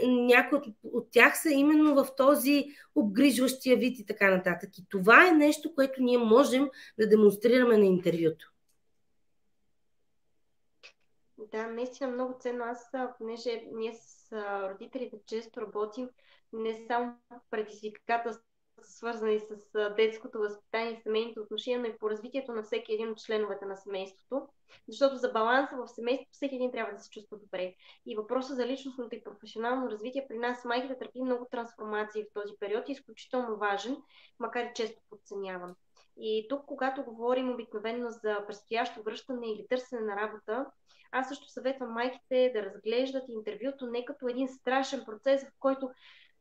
[SPEAKER 2] някои от тях са именно в този обгрижващия вид и така нататък. И това е нещо, което ние можем да демонстрираме на интервюто.
[SPEAKER 1] Да, наистина много ценно. Аз, понеже ние с родителите често работим не само предизвикателства, свързани с детското възпитание и семейните отношения, но и по развитието на всеки един от членовете на семейството. Защото за баланса в семейството всеки един трябва да се чувства добре. И въпросът за личностното и професионално развитие при нас, майките, търпи много трансформации в този период и е изключително важен, макар и често подценяван. И тук, когато говорим обикновено за предстоящо връщане или търсене на работа, аз също съветвам майките да разглеждат интервюто не като един страшен процес, в който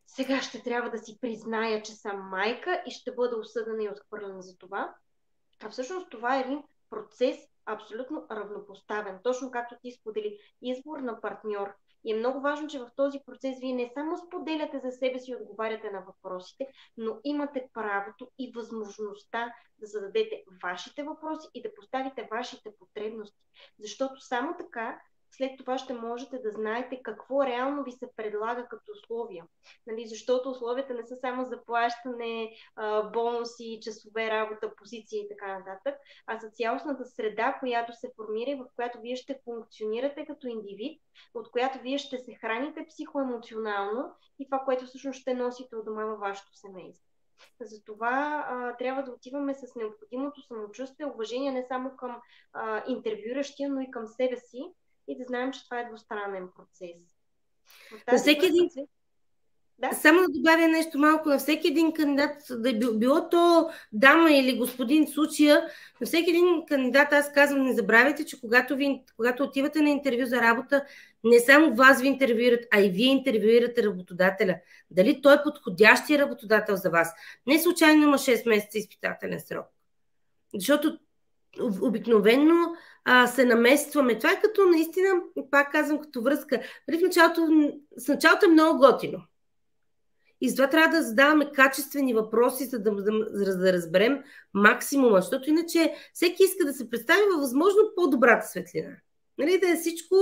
[SPEAKER 1] сега ще трябва да си призная, че съм майка и ще бъда осъдена и отхвърлена за това. А всъщност това е един процес абсолютно равнопоставен. Точно както ти сподели, избор на партньор. И е много важно, че в този процес вие не само споделяте за себе си и отговаряте на въпросите, но имате правото и възможността да зададете вашите въпроси и да поставите вашите потребности. Защото само така след това ще можете да знаете какво реално ви се предлага като условия. Нали? Защото условията не са само заплащане, бонуси, часове работа, позиции и така нататък, а за цялостната среда, която се формира и в която вие ще функционирате като индивид, от която вие ще се храните психоемоционално и това, което всъщност ще носите от дома във вашето семейство. Затова трябва да отиваме с необходимото самочувствие, уважение не само към интервюиращия, но и към себе си и да знаем, че това е двустранен процес. В
[SPEAKER 2] На
[SPEAKER 1] тази
[SPEAKER 2] всеки един
[SPEAKER 1] връзка, да?
[SPEAKER 2] Само да добавя нещо малко. На всеки един кандидат, да е било то дама или господин в случая, на всеки един кандидат аз казвам, не забравяйте, че когато отивате на интервю за работа, не само вас ви интервюират, а и вие интервюирате работодателя. Дали той е подходящия работодател за вас. Не случайно има 6 месеца изпитателен срок. Защото обикновено се наместваме. Това е като наистина, пак казвам, като връзка. С началото е много готино. И затова трябва да задаваме качествени въпроси, за да разберем максимума, защото иначе всеки иска да се представи във възможно по-добрата светлина. Нали, да е всичко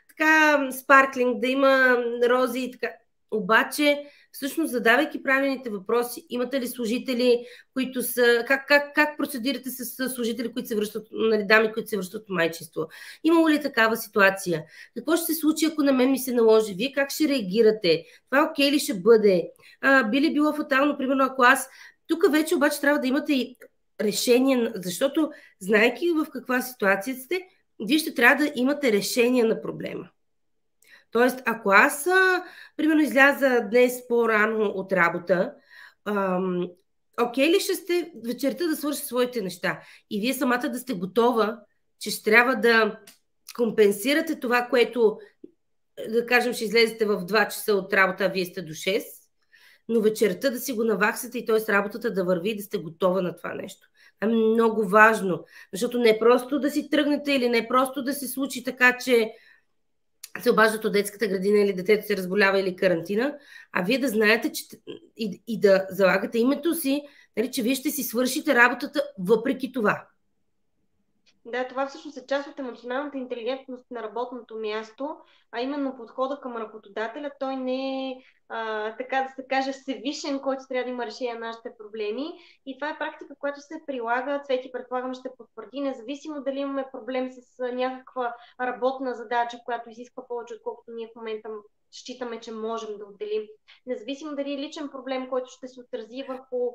[SPEAKER 2] така спарклинг, да има рози и така. Обаче, всъщност, задавайки правилните въпроси, имате ли служители, които са... Как процедирате с служители, които се връщат, нали, дами, които се връщат от майчинство? Имало ли такава ситуация? Какво ще се случи, ако на мен ми се наложи? Вие как ще реагирате? Това окей ли ще бъде? Би ли било фатално, примерно, ако аз... Тук вече обаче трябва да имате и решение, защото, знаейки в каква ситуация сте, вие ще трябва да имате решение на проблема. Тоест, ако аз, примерно, изляза днес по-рано от работа, окей ли ще сте вечерта да свърши своите неща? И вие самата да сте готова, че ще трябва да компенсирате това, което, да кажем, ще излезете в 2 часа от работа, а вие сте до 6, но вечерта да си го наваксате и т.е. работата да върви и да сте готова на това нещо. Е много важно, защото не просто да си тръгнете или не просто да се случи така, че се обаждат от детската градина или детето се разболява или карантина, а вие да знаете че, и да залагате името си, нали, че вие ще си свършите работата въпреки това.
[SPEAKER 1] Да, това всъщност е част от емоционалната интелигентност на работното място, а именно подхода към работодателя. Той не е, така да се каже, всевишен, който трябва да има решение на нашите проблеми. И това е практика, която се прилага, Цвети, предполагам, ще потвърди, независимо дали имаме проблем с някаква работна задача, която изисква повече, отколкото ние в момента считаме, че можем да отделим. Независимо дали е личен проблем, който ще се отрази върху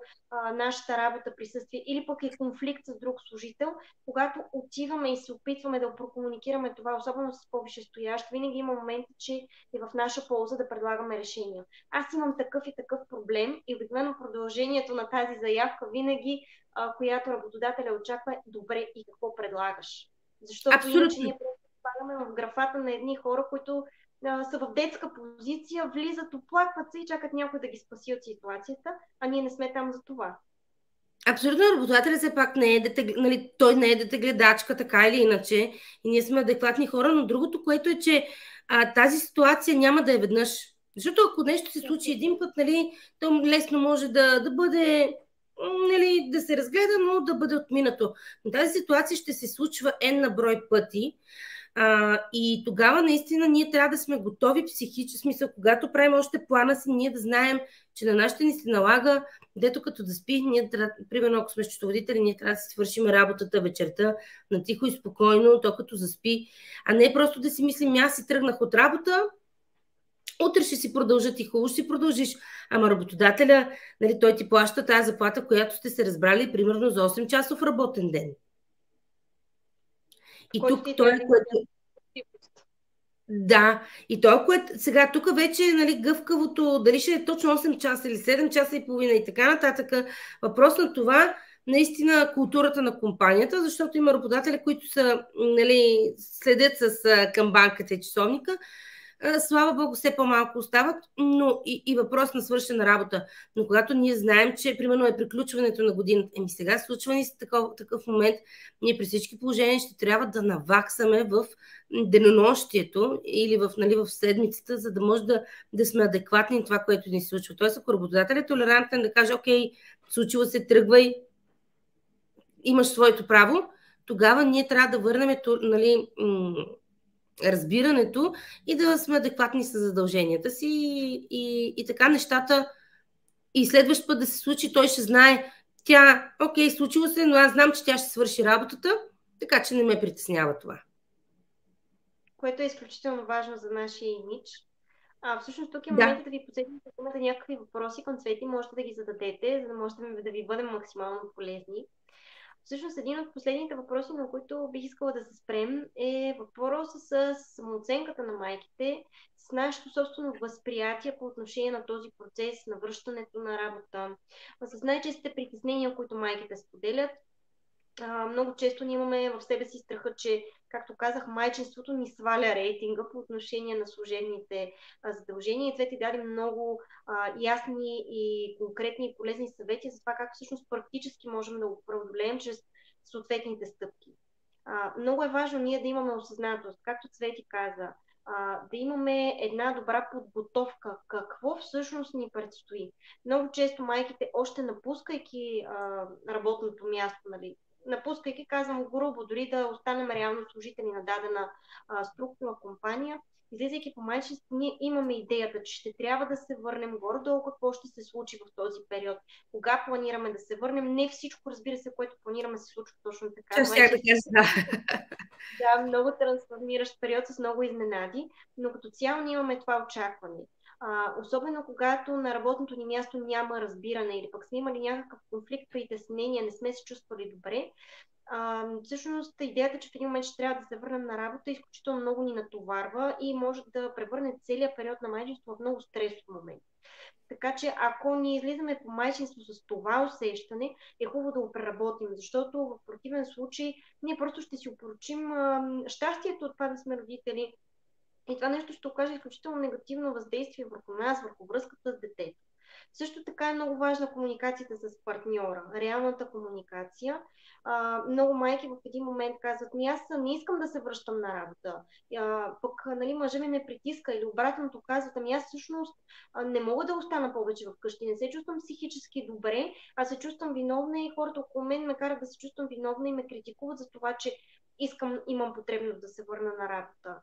[SPEAKER 1] нашата работа, присъствие, или пък е конфликт с друг служител, когато отиваме и се опитваме да прокомуникираме това, особено с по-висшестоящ, винаги има моменти, че е в наша полза да предлагаме решения. Аз имам такъв и такъв проблем и обикновено продължението на тази заявка винаги, която работодателя очаква, е добре и какво предлагаш. Защото
[SPEAKER 2] абсолютно.
[SPEAKER 1] Иначе ние просто падаме в графата на едни хора, които са в детска позиция, влизат, оплакват се и чакат някой да ги спаси от ситуацията, а ние не сме там за това.
[SPEAKER 2] Абсолютно, работодателят все пак не е нали, той не е детегледачка, така или иначе, и ние сме адекватни хора, но другото, което е, че тази ситуация няма да е веднъж. Защото ако нещо се случи един път, нали, то лесно може да бъде, нали, да се разгледа, но да бъде отминато. Но тази ситуация ще се случва на брой пъти. И тогава наистина ние трябва да сме готови психически, смисъл, когато правим още плана си, ние да знаем, че на нас ще ни се налага, дето като да спи, ние трябва, примерно ако сме счетоводители, ние трябва да си свършим работата вечерта на тихо и спокойно, то като заспи, а не просто да си мислим, аз си тръгнах от работа, утре ще си продължа, ти хубаво ще си продължиш, ама работодателя, нали, той ти плаща тази заплата, която сте се разбрали примерно за 8 часов работен ден. И тук той е което... Да, и то, което сега тук вече нали, гъвкавото, дали ще е точно 8 часа или 7 часа и половина и така нататък, въпрос на това наистина културата на компанията, защото има работодатели, които са, нали, следят към банката и часовника. Слава Богу, все по-малко остават, но и въпрос на свършена работа. Но когато ние знаем, че примерно е приключването на годината, сега случва ни се такъв момент, ние при всички положения ще трябва да наваксаме в денонощието или в седмицата, за да може да сме адекватни на това, което ни се случва. Тоест, ако работодател е толерантен да каже, окей, случило се, тръгвай, имаш своето право, тогава ние трябва да върнем нали, разбирането и да сме адекватни с задълженията си и така нещата и следващ път да се случи, той ще знае тя, окей, случило се, но аз знам, че тя ще свърши работата, така че не ме притеснява това.
[SPEAKER 1] Което е изключително важно за нашия имидж. Всъщност тук е
[SPEAKER 2] Да.
[SPEAKER 1] момента да ви подсетим, ако имате някакви въпроси към Цвети, можете да ги зададете, за да можете да ви бъдем максимално полезни. Всъщност един от последните въпроси, на които бих искала да се спрем, е въпроса с самооценката на майките, с нашето собствено възприятие по отношение на този процес, на връщането на работа, с най-честите притеснения, които майките споделят. Много често ние имаме в себе си страха, че, както казах, майчинството ни сваля рейтинга по отношение на служебните задължения. И Цвети даде много ясни и конкретни и полезни съвети за това как всъщност практически можем да го преодолеем чрез съответните стъпки. Много е важно ние да имаме осъзнатост, както Цвети каза, да имаме една добра подготовка, какво всъщност ни предстои. Много често майките, още напускайки работното място, нали, напускайки, казвам грубо, дори да останем реално служители на дадена структура, компания, излизайки по майчинство, ние имаме идеята, че ще трябва да се върнем горе-долу какво ще се случи в този период. Кога планираме да се върнем? Не всичко, разбира се, което планираме се случва точно така.
[SPEAKER 2] Ще да кажа, да.
[SPEAKER 1] Да, много трансформиращ период с много изненади, но като цяло ние имаме това очакване. Особено когато на работното ни място няма разбиране или пък сме имали някакъв конфликт, притеснение, не сме се чувствали добре, всъщност идеята, че в един момент ще трябва да се върнем на работа, изключително много ни натоварва и може да превърне целият период на майчинство в много стресов момент. Така че ако ние излизаме по майчинство с това усещане, е хубаво да го преработим, защото в противен случай ние просто ще си опорочим щастието от това да сме родители и това нещо ще окаже изключително негативно въздействие върху нас, върху връзката с детето. Също така е много важна комуникацията с партньора, реалната комуникация. Много майки в един момент казват, аз не искам да се връщам на работа. Пък нали, мъжа ми ме притиска или обратното казват, аз всъщност не мога да остана повече вкъщи, не се чувствам психически добре, а се чувствам виновна и хората около мен ме карат да се чувствам виновна и ме критикуват за това, че имам потребност да се върна на работа.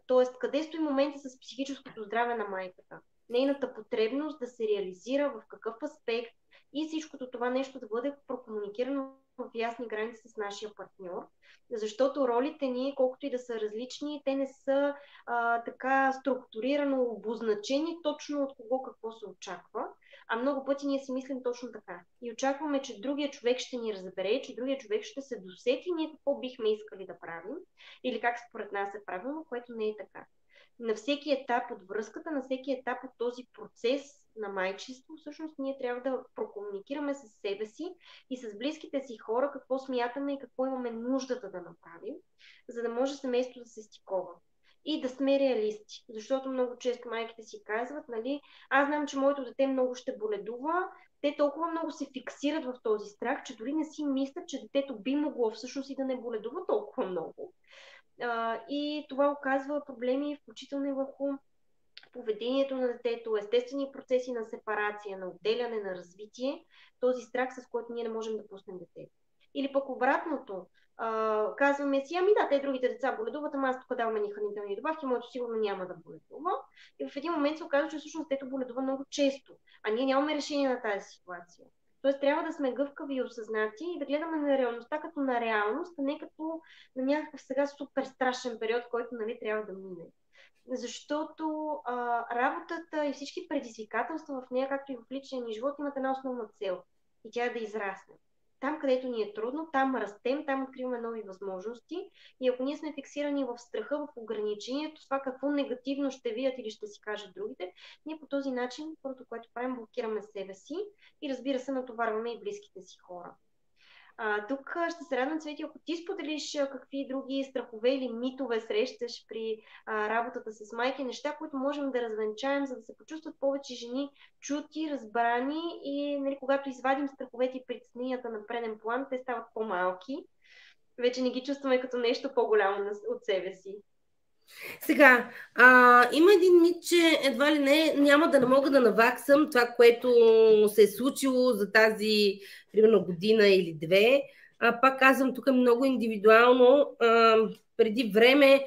[SPEAKER 1] Тоест, къде стои момента с психическото здраве на майката? Нейната потребност да се реализира в какъв аспект и всичкото това нещо да бъде прокомуникирано в ясни граници с нашия партньор, защото ролите ни, колкото и да са различни, те не са така структурирано обозначени точно от кого какво се очаква, а много пъти ние си мислим точно така. И очакваме, че другия човек ще ни разбере, че другия човек ще се досети ние какво бихме искали да правим или как според нас е правилно, което не е така. На всеки етап от връзката, на всеки етап от този процес на майчинство, всъщност ние трябва да прокомуникираме с себе си и с близките си хора какво смятаме и какво имаме нуждата да направим, за да може семейството да се стикова. И да сме реалисти, защото много често майките си казват, нали, аз знам, че моето дете много ще боледува, те толкова много се фиксират в този страх, че дори не си мислят, че детето би могло всъщност и да не боледува толкова много. И това оказва проблеми, включително и върху поведението на детето, естествени процеси на сепарация, на отделяне, на развитие, този страх, с който ние не можем да пуснем детето. Или пък обратното, казваме си, да, те другите деца боледуват, ама аз тук даваме ни хранителни добавки, моето сигурно няма да боледува. И в един момент се оказва, че всъщност детето боледува много често, а ние нямаме решение на тази ситуация. Тоест трябва да сме гъвкави и осъзнати и да гледаме на реалността като на реалност, а не като на някакъв сега супер страшен период, който нали, трябва да мине. Защото работата и всички предизвикателства в нея, както и в личния ни живот, имат една основна цел и тя е да израсне. Там, където ни е трудно, там растем, там откриваме нови възможности и ако ние сме фиксирани в страха, в ограничението, това какво негативно ще видят или ще си кажат другите, ние по този начин, първото, което правим, блокираме себе си и разбира се, натоварваме и близките си хора. Тук ще се радвам, Цвети, ако ти споделиш какви други страхове или митове срещаш при работата с майки, неща, които можем да развенчаем, за да се почувстват повече жени чути, разбрани и нали, когато извадим страховете и притесненията на преден план, те стават по-малки. Вече не ги чувстваме като нещо по-голямо от себе си.
[SPEAKER 2] Сега, има един мит, че едва ли няма да мога да наваксам това, което се е случило за тази, примерно, година или две. Пак казвам, тук е много индивидуално. Преди време,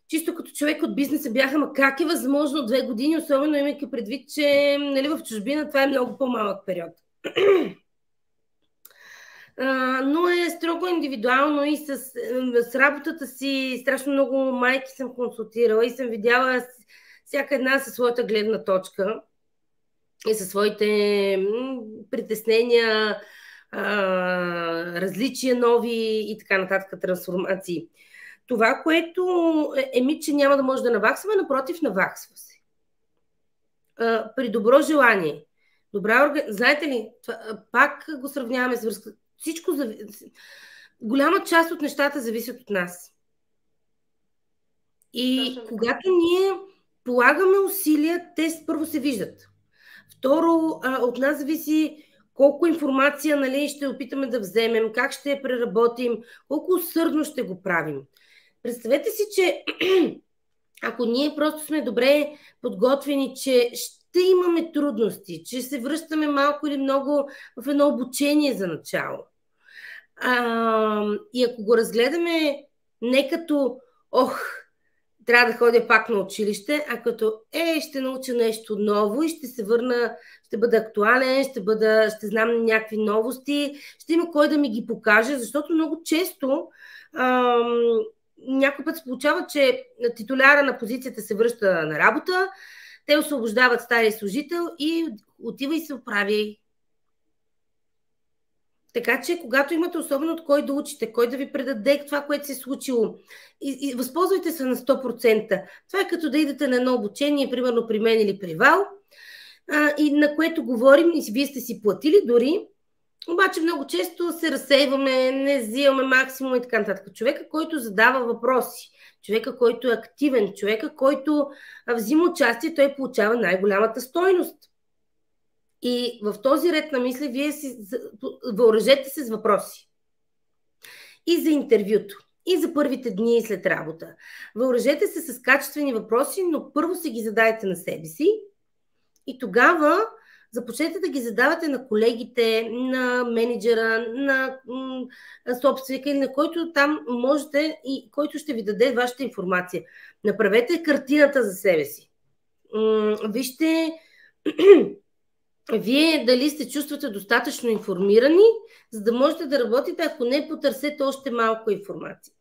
[SPEAKER 2] чисто като човек от бизнеса бяха, ма как е възможно 2 години, особено имайки предвид, че нали, в чужбина това е много по-малък период. Но е строго индивидуално и с работата си страшно много майки съм консултирала и съм видяла всяка една със своята гледна точка и със своите притеснения, различия нови и така нататък, трансформации. Това, което е мит, че няма да може да наваксва, напротив, наваксва се. При добро желание. Знаете ли, пак го сравняваме с връзка. Всичко голяма част от нещата зависят от нас. И когато ние полагаме усилия, те първо се виждат. Второ, от нас зависи колко информация, нали, ще опитаме да вземем, как ще я преработим, колко усърдно ще го правим. Представете си, че ако ние просто сме добре подготвени, че ще имаме трудности, че се връщаме малко или много в едно обучение за начало. И ако го разгледаме не като трябва да ходя пак на училище, а като ще науча нещо ново и ще се върна, ще бъда актуален, ще знам някакви новости, ще има кой да ми ги покаже, защото много често някой път се получава, че титуляра на позицията се връща на работа, те освобождават стария служител и отива и се оправи. Така че, когато имате особено от кой да учите, кой да ви предаде това, което се е случило, и възползвайте се на 100%. Това е като да идете на едно обучение, примерно при мен или при Вал, и на което говорим, и вие сте си платили дори, обаче много често се разсейваме, не взимаме максимум и така нататък. Човека, който задава въпроси, човека, който е активен, човека, който взима участие, той получава най-голямата стойност. И в този ред на мисли вие въоръжете се с въпроси. И за интервюто, и за първите дни след работа. Въоръжете се с качествени въпроси, но първо се ги задайте на себе си и тогава започнете да ги задавате на колегите, на менеджера, на собственика или на който там можете и който ще ви даде вашата информация. Направете картината за себе си. Вижте вие дали се чувствате достатъчно информирани, за да можете да работите, ако не, потърсете още малко информация.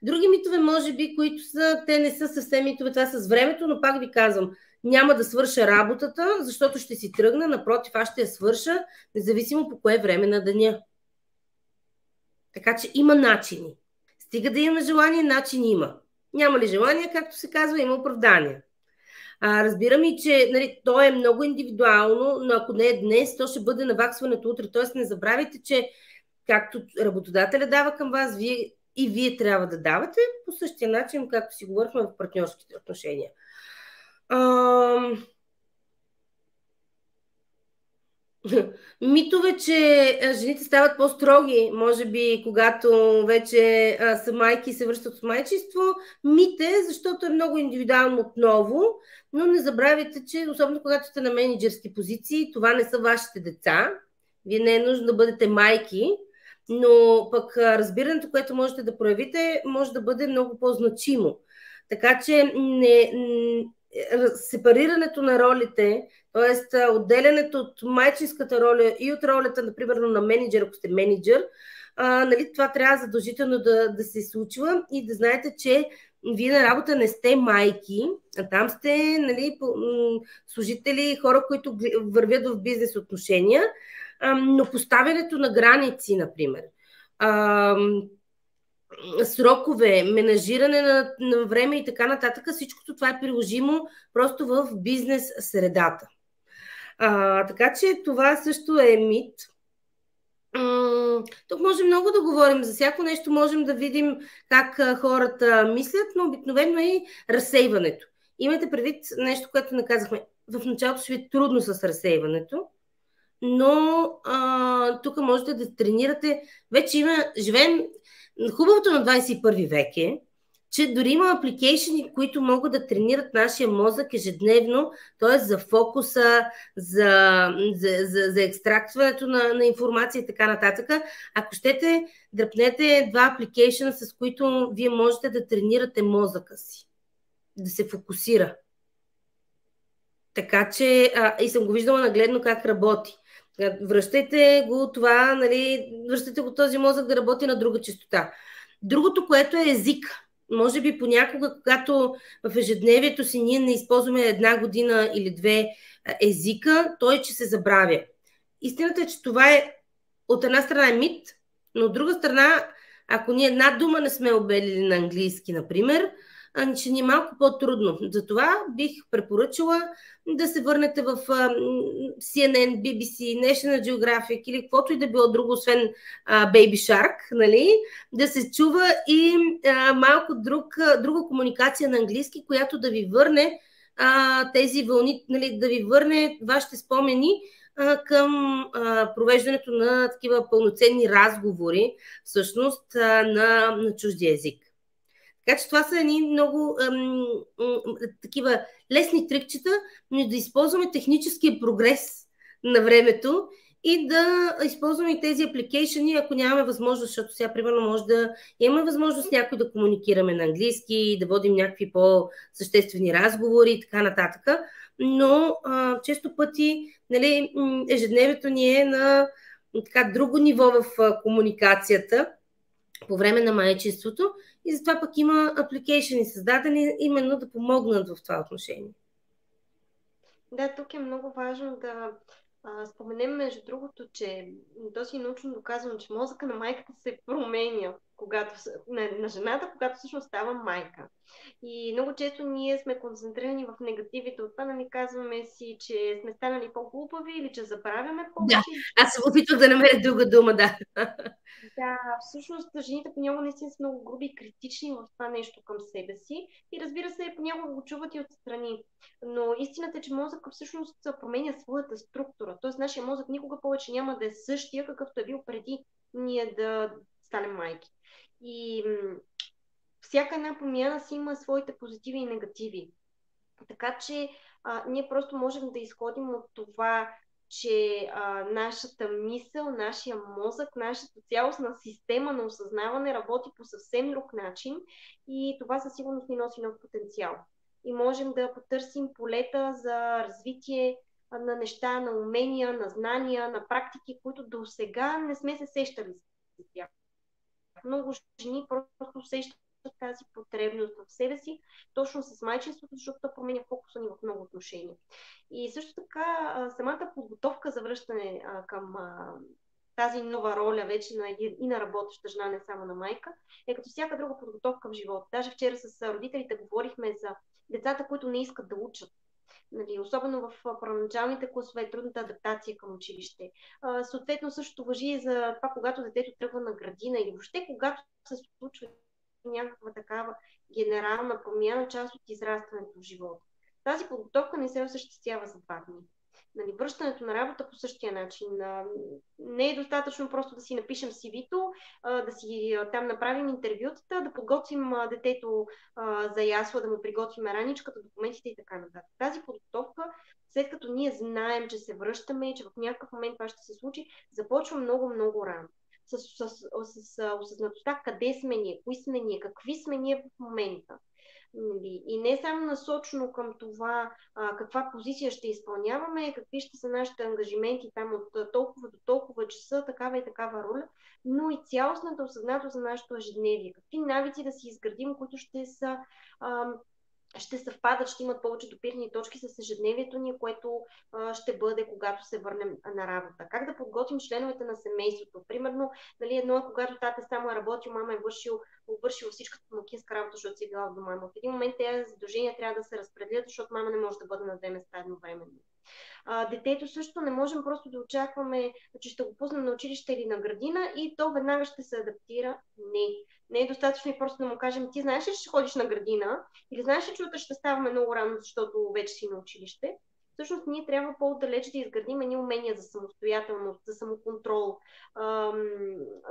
[SPEAKER 2] Други митове, може би, които те не са съвсем митове, това с времето, но пак ви казвам, няма да свърша работата, защото ще си тръгна, напротив, аз ще я свърша, независимо по кое време на деня. Така че има начини. Стига да имаме желание, начин има. Няма ли желание, както се казва, има оправдания. Разбирам и, че то е много индивидуално, но ако не е днес, то ще бъде наваксването утре. Тоест не забравяйте, че както работодателя дава към вас, вие трябва да давате по същия начин, както си говорихме в партньорските отношения. Митове, че жените стават по-строги, може би, когато вече са майки и се връщат от майчество. Мите, защото е много индивидуално отново, но не забравяйте, че особено когато сте на менеджерски позиции, това не са вашите деца. Вие не е нужно да бъдете майки, но пък разбирането, което можете да проявите, може да бъде много по-значимо. Така че сепарирането на ролите, т.е. отделянето от майчинската роля и от ролята, например, на менеджер, ако сте менеджер, това трябва задължително да се случва и да знаете, че вие на работа не сте майки, а там сте служители, хора, които вървят в бизнес отношения, но поставянето на граници, например, срокове, менажиране на време и така нататък, всичкото това е приложимо просто в бизнес средата. Така че това също е мит. Тук може много да говорим, за всяко нещо можем да видим как хората мислят, но обикновено е разсейването. Имайте предвид нещо, което наказахме. В началото ще ви е трудно с разсейването, но тук можете да тренирате. Вече живеем. Хубавото на 21 век е, че дори има апликейшени, които могат да тренират нашия мозък ежедневно, т.е. за фокуса, за екстрактването на информация и така нататък. Ако щете, дръпнете два апликейшена, с които вие можете да тренирате мозъка си, да се фокусира. Така че, и съм го виждала нагледно как работи. Връщайте го това, връщайте го този мозък да работи на друга честота. Другото, което е език. може би понякога, когато в ежедневието си ние не използваме една година или две езика, той че се забравя. Истината е, че това е от една страна е мит, но от друга страна, ако ние една дума не сме обелили на английски, например, ще ни е малко по-трудно. Затова бих препоръчала да се върнете в CNN, BBC, National Geographic или каквото и да било друго, освен Baby Shark, нали? Да се чува и малко друга комуникация на английски, която да ви върне тези вълни, нали, да ви върне вашите спомени към провеждането на такива пълноценни разговори, всъщност на чужди език. Така че това са едни много такива лесни трикчета, но да използваме техническия прогрес на времето и да използваме и тези апликейшени, ако нямаме възможност, защото сега, примерно, може да имаме възможност някой да комуникираме на английски, да водим някакви по-съществени разговори и така нататък. Но често пъти, нали, ежедневието ни е на така друго ниво в комуникацията по време на майчинството и затова пък има апликейшени създадени именно да помогнат в това отношение.
[SPEAKER 1] Да, тук е много важно да споменем, между другото, че то си научно доказано, че мозъка на майката се променя на жената, когато всъщност става майка. И много често ние сме концентрирани в негативите от това, нали, казваме си, че сме станали по-глупави или че забравяме повече.
[SPEAKER 2] Да, аз се опитвах да намеря друга дума, да.
[SPEAKER 1] Да, всъщност жените понякога наистина са много груби и критични в това нещо към себе си и разбира се, понякога го чуват и отстрани. Но истината е, че мозъкът всъщност променя своята структура. Тоест нашия мозък никога повече няма да е същия, какъвто е бил преди ние да станем майки. И всяка една промяна си има своите позитиви и негативи. Така че ние просто можем да изходим от това, че нашата мисъл, нашия мозък, нашата цялостна система на осъзнаване работи по съвсем друг начин и това със сигурност ни носи нов потенциал. И можем да потърсим полета за развитие на неща, на умения, на знания, на практики, които до сега не сме се сещали за тях. Много жени просто усещат тази потребност в себе си, точно с майчинството, защото това променя фокуса ни в много отношения. И също така, самата подготовка за връщане към тази нова роля вече и на работеща жена, не само на майка, е като всяка друга подготовка в живота. Даже вчера с родителите говорихме за децата, които не искат да учат. Нали, особено в първоначалните класове, трудната адаптация към училище. Съответно, същото важи и за това, когато детето тръгва на градина или въобще когато се случва някаква такава генерална промяна, част от израстването в живота. Тази подготовка не се осъществява за 2 дни. Нали, връщането на работа по същия начин. Не е достатъчно просто да си напишем CV-то, да си там направим интервютата, да подготвим детето за ясла, да му приготвим раничката, документите и така нататък. Тази подготовка, след като ние знаем, че се връщаме, че в някакъв момент това ще се случи, започва много рано. С осъзнатостта къде сме ние, кои сме ние, какви сме ние в момента. И не само насочено към това каква позиция ще изпълняваме, какви ще са нашите ангажименти там от толкова до толкова часа, такава и такава роля, но и цялостната осъзнатост за нашето ежедневие. Какви навици да си изградим, които ще съвпадат, ще имат повече допирни точки с ежедневието ни, което ще бъде, когато се върнем на работа. Как да подготвим членовете на семейството? Примерно, нали, едно е когато тата само е работил, мама е вършила всичката домакинска работа, защото си е била в дома. Но в един момент тези задължения трябва да се разпределят, защото мама не може да бъде на 2 места едновременно. Детето също не можем просто да очакваме, че ще го пуснем на училище или на градина и то веднага ще се адаптира. Не е достатъчно и просто да му кажем, ти знаеш ли, че ще ходиш на градина или знаеш ли, че утре ще ставаме много рано, защото вече си на училище. Всъщност ние трябва по-далеч да изградим едни умения за самостоятелност, за самоконтрол,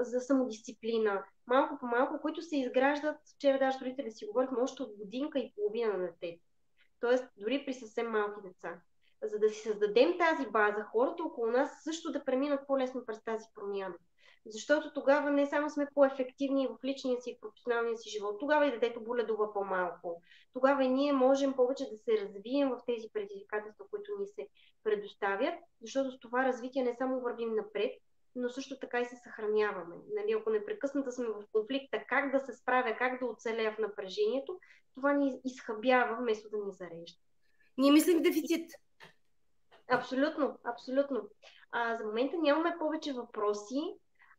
[SPEAKER 1] за самодисциплина, малко по малко, които се изграждат, вчера даже родители си говорихме, още от годинка и половина на детето. Тоест, дори при съвсем малки деца. За да си създадем тази база, хората около нас също да преминат по-лесно през тази промяна. Защото тогава не само сме по-ефективни в личния си и професионалния си живот, тогава и детето боледува по-малко. Тогава и ние можем повече да се развием в тези предизвикателства, които ни се предоставят, защото с това развитие не само вървим напред, но също така и се съхраняваме. Нали, ако непрекъснато сме в конфликта, как да се справя, как да оцеля в напрежението, това ни изхабява вместо да ни зарежда.
[SPEAKER 2] Ние мислим в дефицит.
[SPEAKER 1] Абсолютно, абсолютно. За момента нямаме повече въпроси.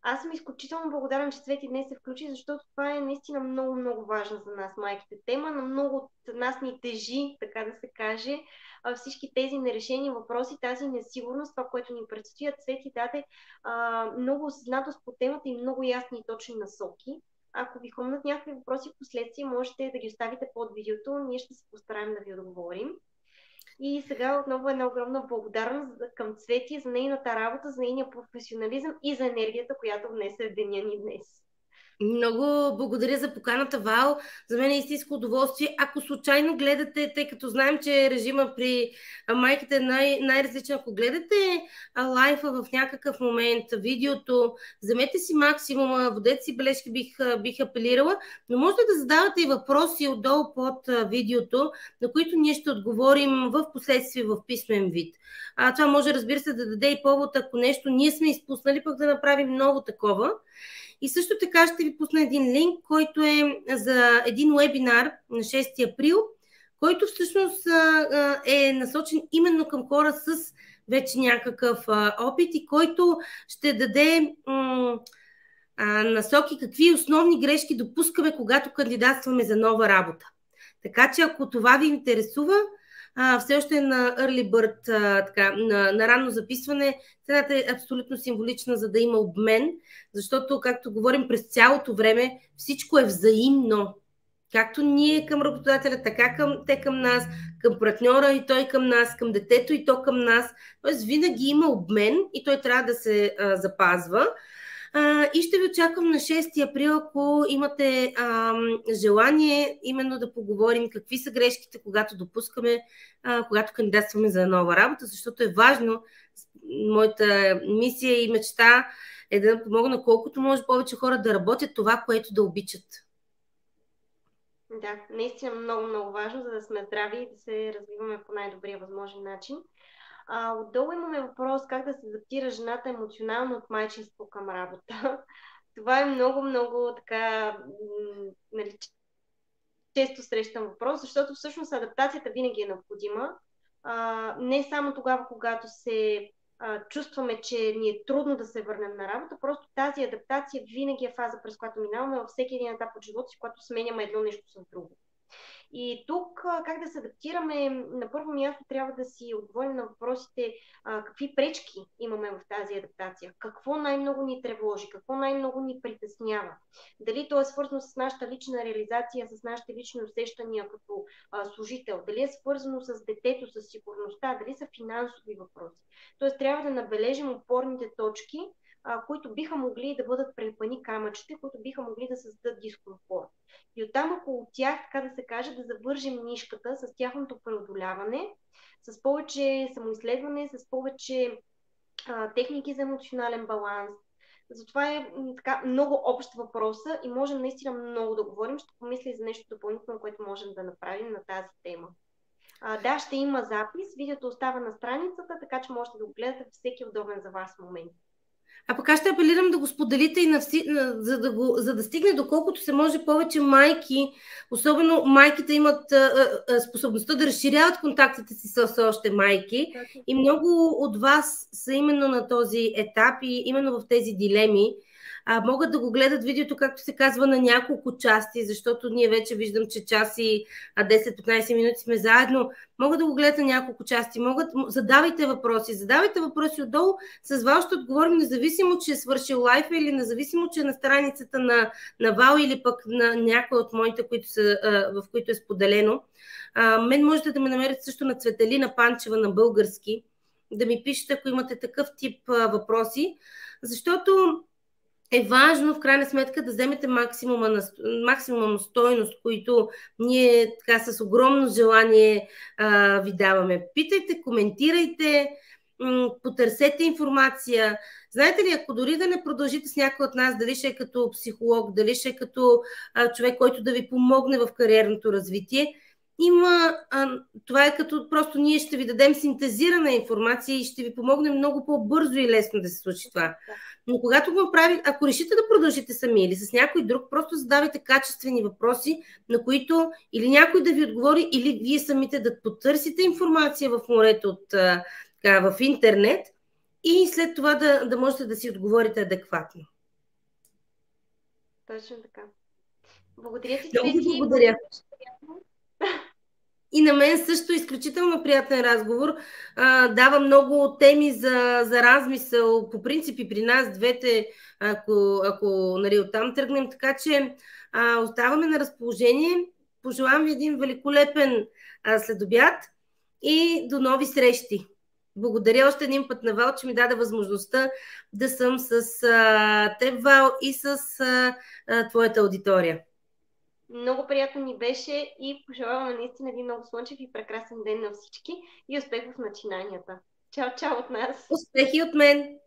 [SPEAKER 1] Аз съм изключително благодарна, че Цвети днес се включи, защото това е наистина много, много важна за нас, майките тема. На много от нас ни тежи, така да се каже, всички тези нерешени въпроси, тази несигурност, това, което ни предстои. Цвети даде много осъзнатост по темата и много ясни и точни насоки. Ако ви хрумнат някакви въпроси в последствие, можете да ги оставите под видеото. Ние ще се постараем да ви отговорим. И сега отново една огромна благодарност към Цвети за нейната работа, за нейния професионализъм и за енергията, която внесе в деня ни днес.
[SPEAKER 2] Много благодаря за поканата, Вал. За мен е истинско удоволствие. Ако случайно гледате, тъй като знаем, че режима при майките е най-различен, ако гледате лайфа в някакъв момент, видеото, вземете си максимума, водете си бележки, бих апелирала, но можете да задавате и въпроси отдолу под видеото, на които ние ще отговорим в последствие в писмен вид. Това може, разбира се, да даде и повод, ако нещо ние сме изпуснали, пък да направим ново такова. И също така ще ви пусна един линк, който е за един вебинар на 6 април, който всъщност е насочен именно към хора с вече някакъв опит и който ще даде насоки какви основни грешки допускаме, когато кандидатстваме за нова работа. Така че ако това ви интересува, все още е на Early Bird, на ранно записване. Цената е абсолютно символична, за да има обмен, защото, както говорим през цялото време, всичко е взаимно. Както ние към работодателя, така те към нас, към партньора и той към нас, към детето и то към нас. Тоест винаги има обмен и той трябва да се запазва. И ще ви очаквам на 6 април, ако имате желание именно да поговорим какви са грешките, когато допускаме, когато кандидатстваме за нова работа, защото е важно, моята мисия и мечта е да помогна колкото може повече хора да работят това, което да обичат.
[SPEAKER 1] Да, наистина много, много важно, за да сме здрави и да се развиваме по най-добрия възможен начин. Отдолу имаме въпрос как да се адаптира жената емоционално от майчинство към работа. Това е много, много така, нали, често срещан въпрос, защото всъщност адаптацията винаги е необходима. Не само тогава, когато се чувстваме, че ни е трудно да се върнем на работа, просто тази адаптация винаги е фаза, през която минаваме във всеки един етап от живота си, когато сменяме едно нещо с друго. И тук как да се адаптираме? На първо място трябва да си отговорим на въпросите какви пречки имаме в тази адаптация, какво най-много ни тревожи, какво най-много ни притеснява. Дали то е свързано с нашата лична реализация, с нашите лични усещания като служител, дали е свързано с детето, с сигурността, дали са финансови въпроси. Тоест трябва да набележим опорните точки, които биха могли да бъдат препъни камъчета, които биха могли да създадат дискомфорт. И оттам около тях, така да се каже, да завържим нишката с тяхното преодоляване, с повече самоизследване, с повече техники за емоционален баланс. Затова е така много общ въпроса и можем наистина много да говорим. Ще помисля и за нещо допълнително, което можем да направим на тази тема. Да, ще има запис, видеото остава на страницата, така че можете да го гледате в всеки удобен за вас момент.
[SPEAKER 2] Пък аз ще апелирам да го споделите и за да стигне доколкото се може повече майки, особено майките имат способността да разширяват контактите си с още майки и много от вас са именно на този етап и именно в тези дилеми. Могат да го гледат видеото, както се казва, на няколко части, защото ние вече виждам, че час и 10-15 минути сме заедно. Могат да го гледат на няколко части. Задавайте въпроси отдолу. С Вал ще отговорим, независимо, че е свършил лайфа или независимо, че е на страницата на Вал или пък на някой от моите, в които е споделено. Мен можете да ме намерите също на Цветелина Панчева на български, да ми пишете, ако имате такъв тип въпроси, защото е важно в крайна сметка да вземете максимум стойност, които ние така с огромно желание ви даваме. Питайте, коментирайте, потърсете информация. Знаете ли, ако дори да не продължите с някой от нас, дали ще е като психолог, дали ще е като човек, който да ви помогне в кариерното развитие, това е като просто ние ще ви дадем синтезирана информация и ще ви помогнем много по-бързо и лесно да се случи това. Но когато го направите, ако решите да продължите сами или с някой друг, просто задавайте качествени въпроси, на които или някой да ви отговори, или вие самите да потърсите информация в морето в интернет и след това да можете да си отговорите адекватно.
[SPEAKER 1] Точно така. Благодаря ти,
[SPEAKER 2] Много
[SPEAKER 1] Цвети.
[SPEAKER 2] Благодаря. И на мен също изключително приятен разговор. Дава много теми за размисъл, по принципи при нас двете, ако нали, оттам тръгнем. Така че оставаме на разположение. Пожелавам ви един великолепен следобед и до нови срещи. Благодаря още един път на Вал, че ми даде възможността да съм с теб, Вал, и с твоята аудитория.
[SPEAKER 1] Много приятно ми беше и пожелаваме наистина един много слънчев и прекрасен ден на всички и успех в начинанията. Чао, чао от нас!
[SPEAKER 2] Успехи от мен!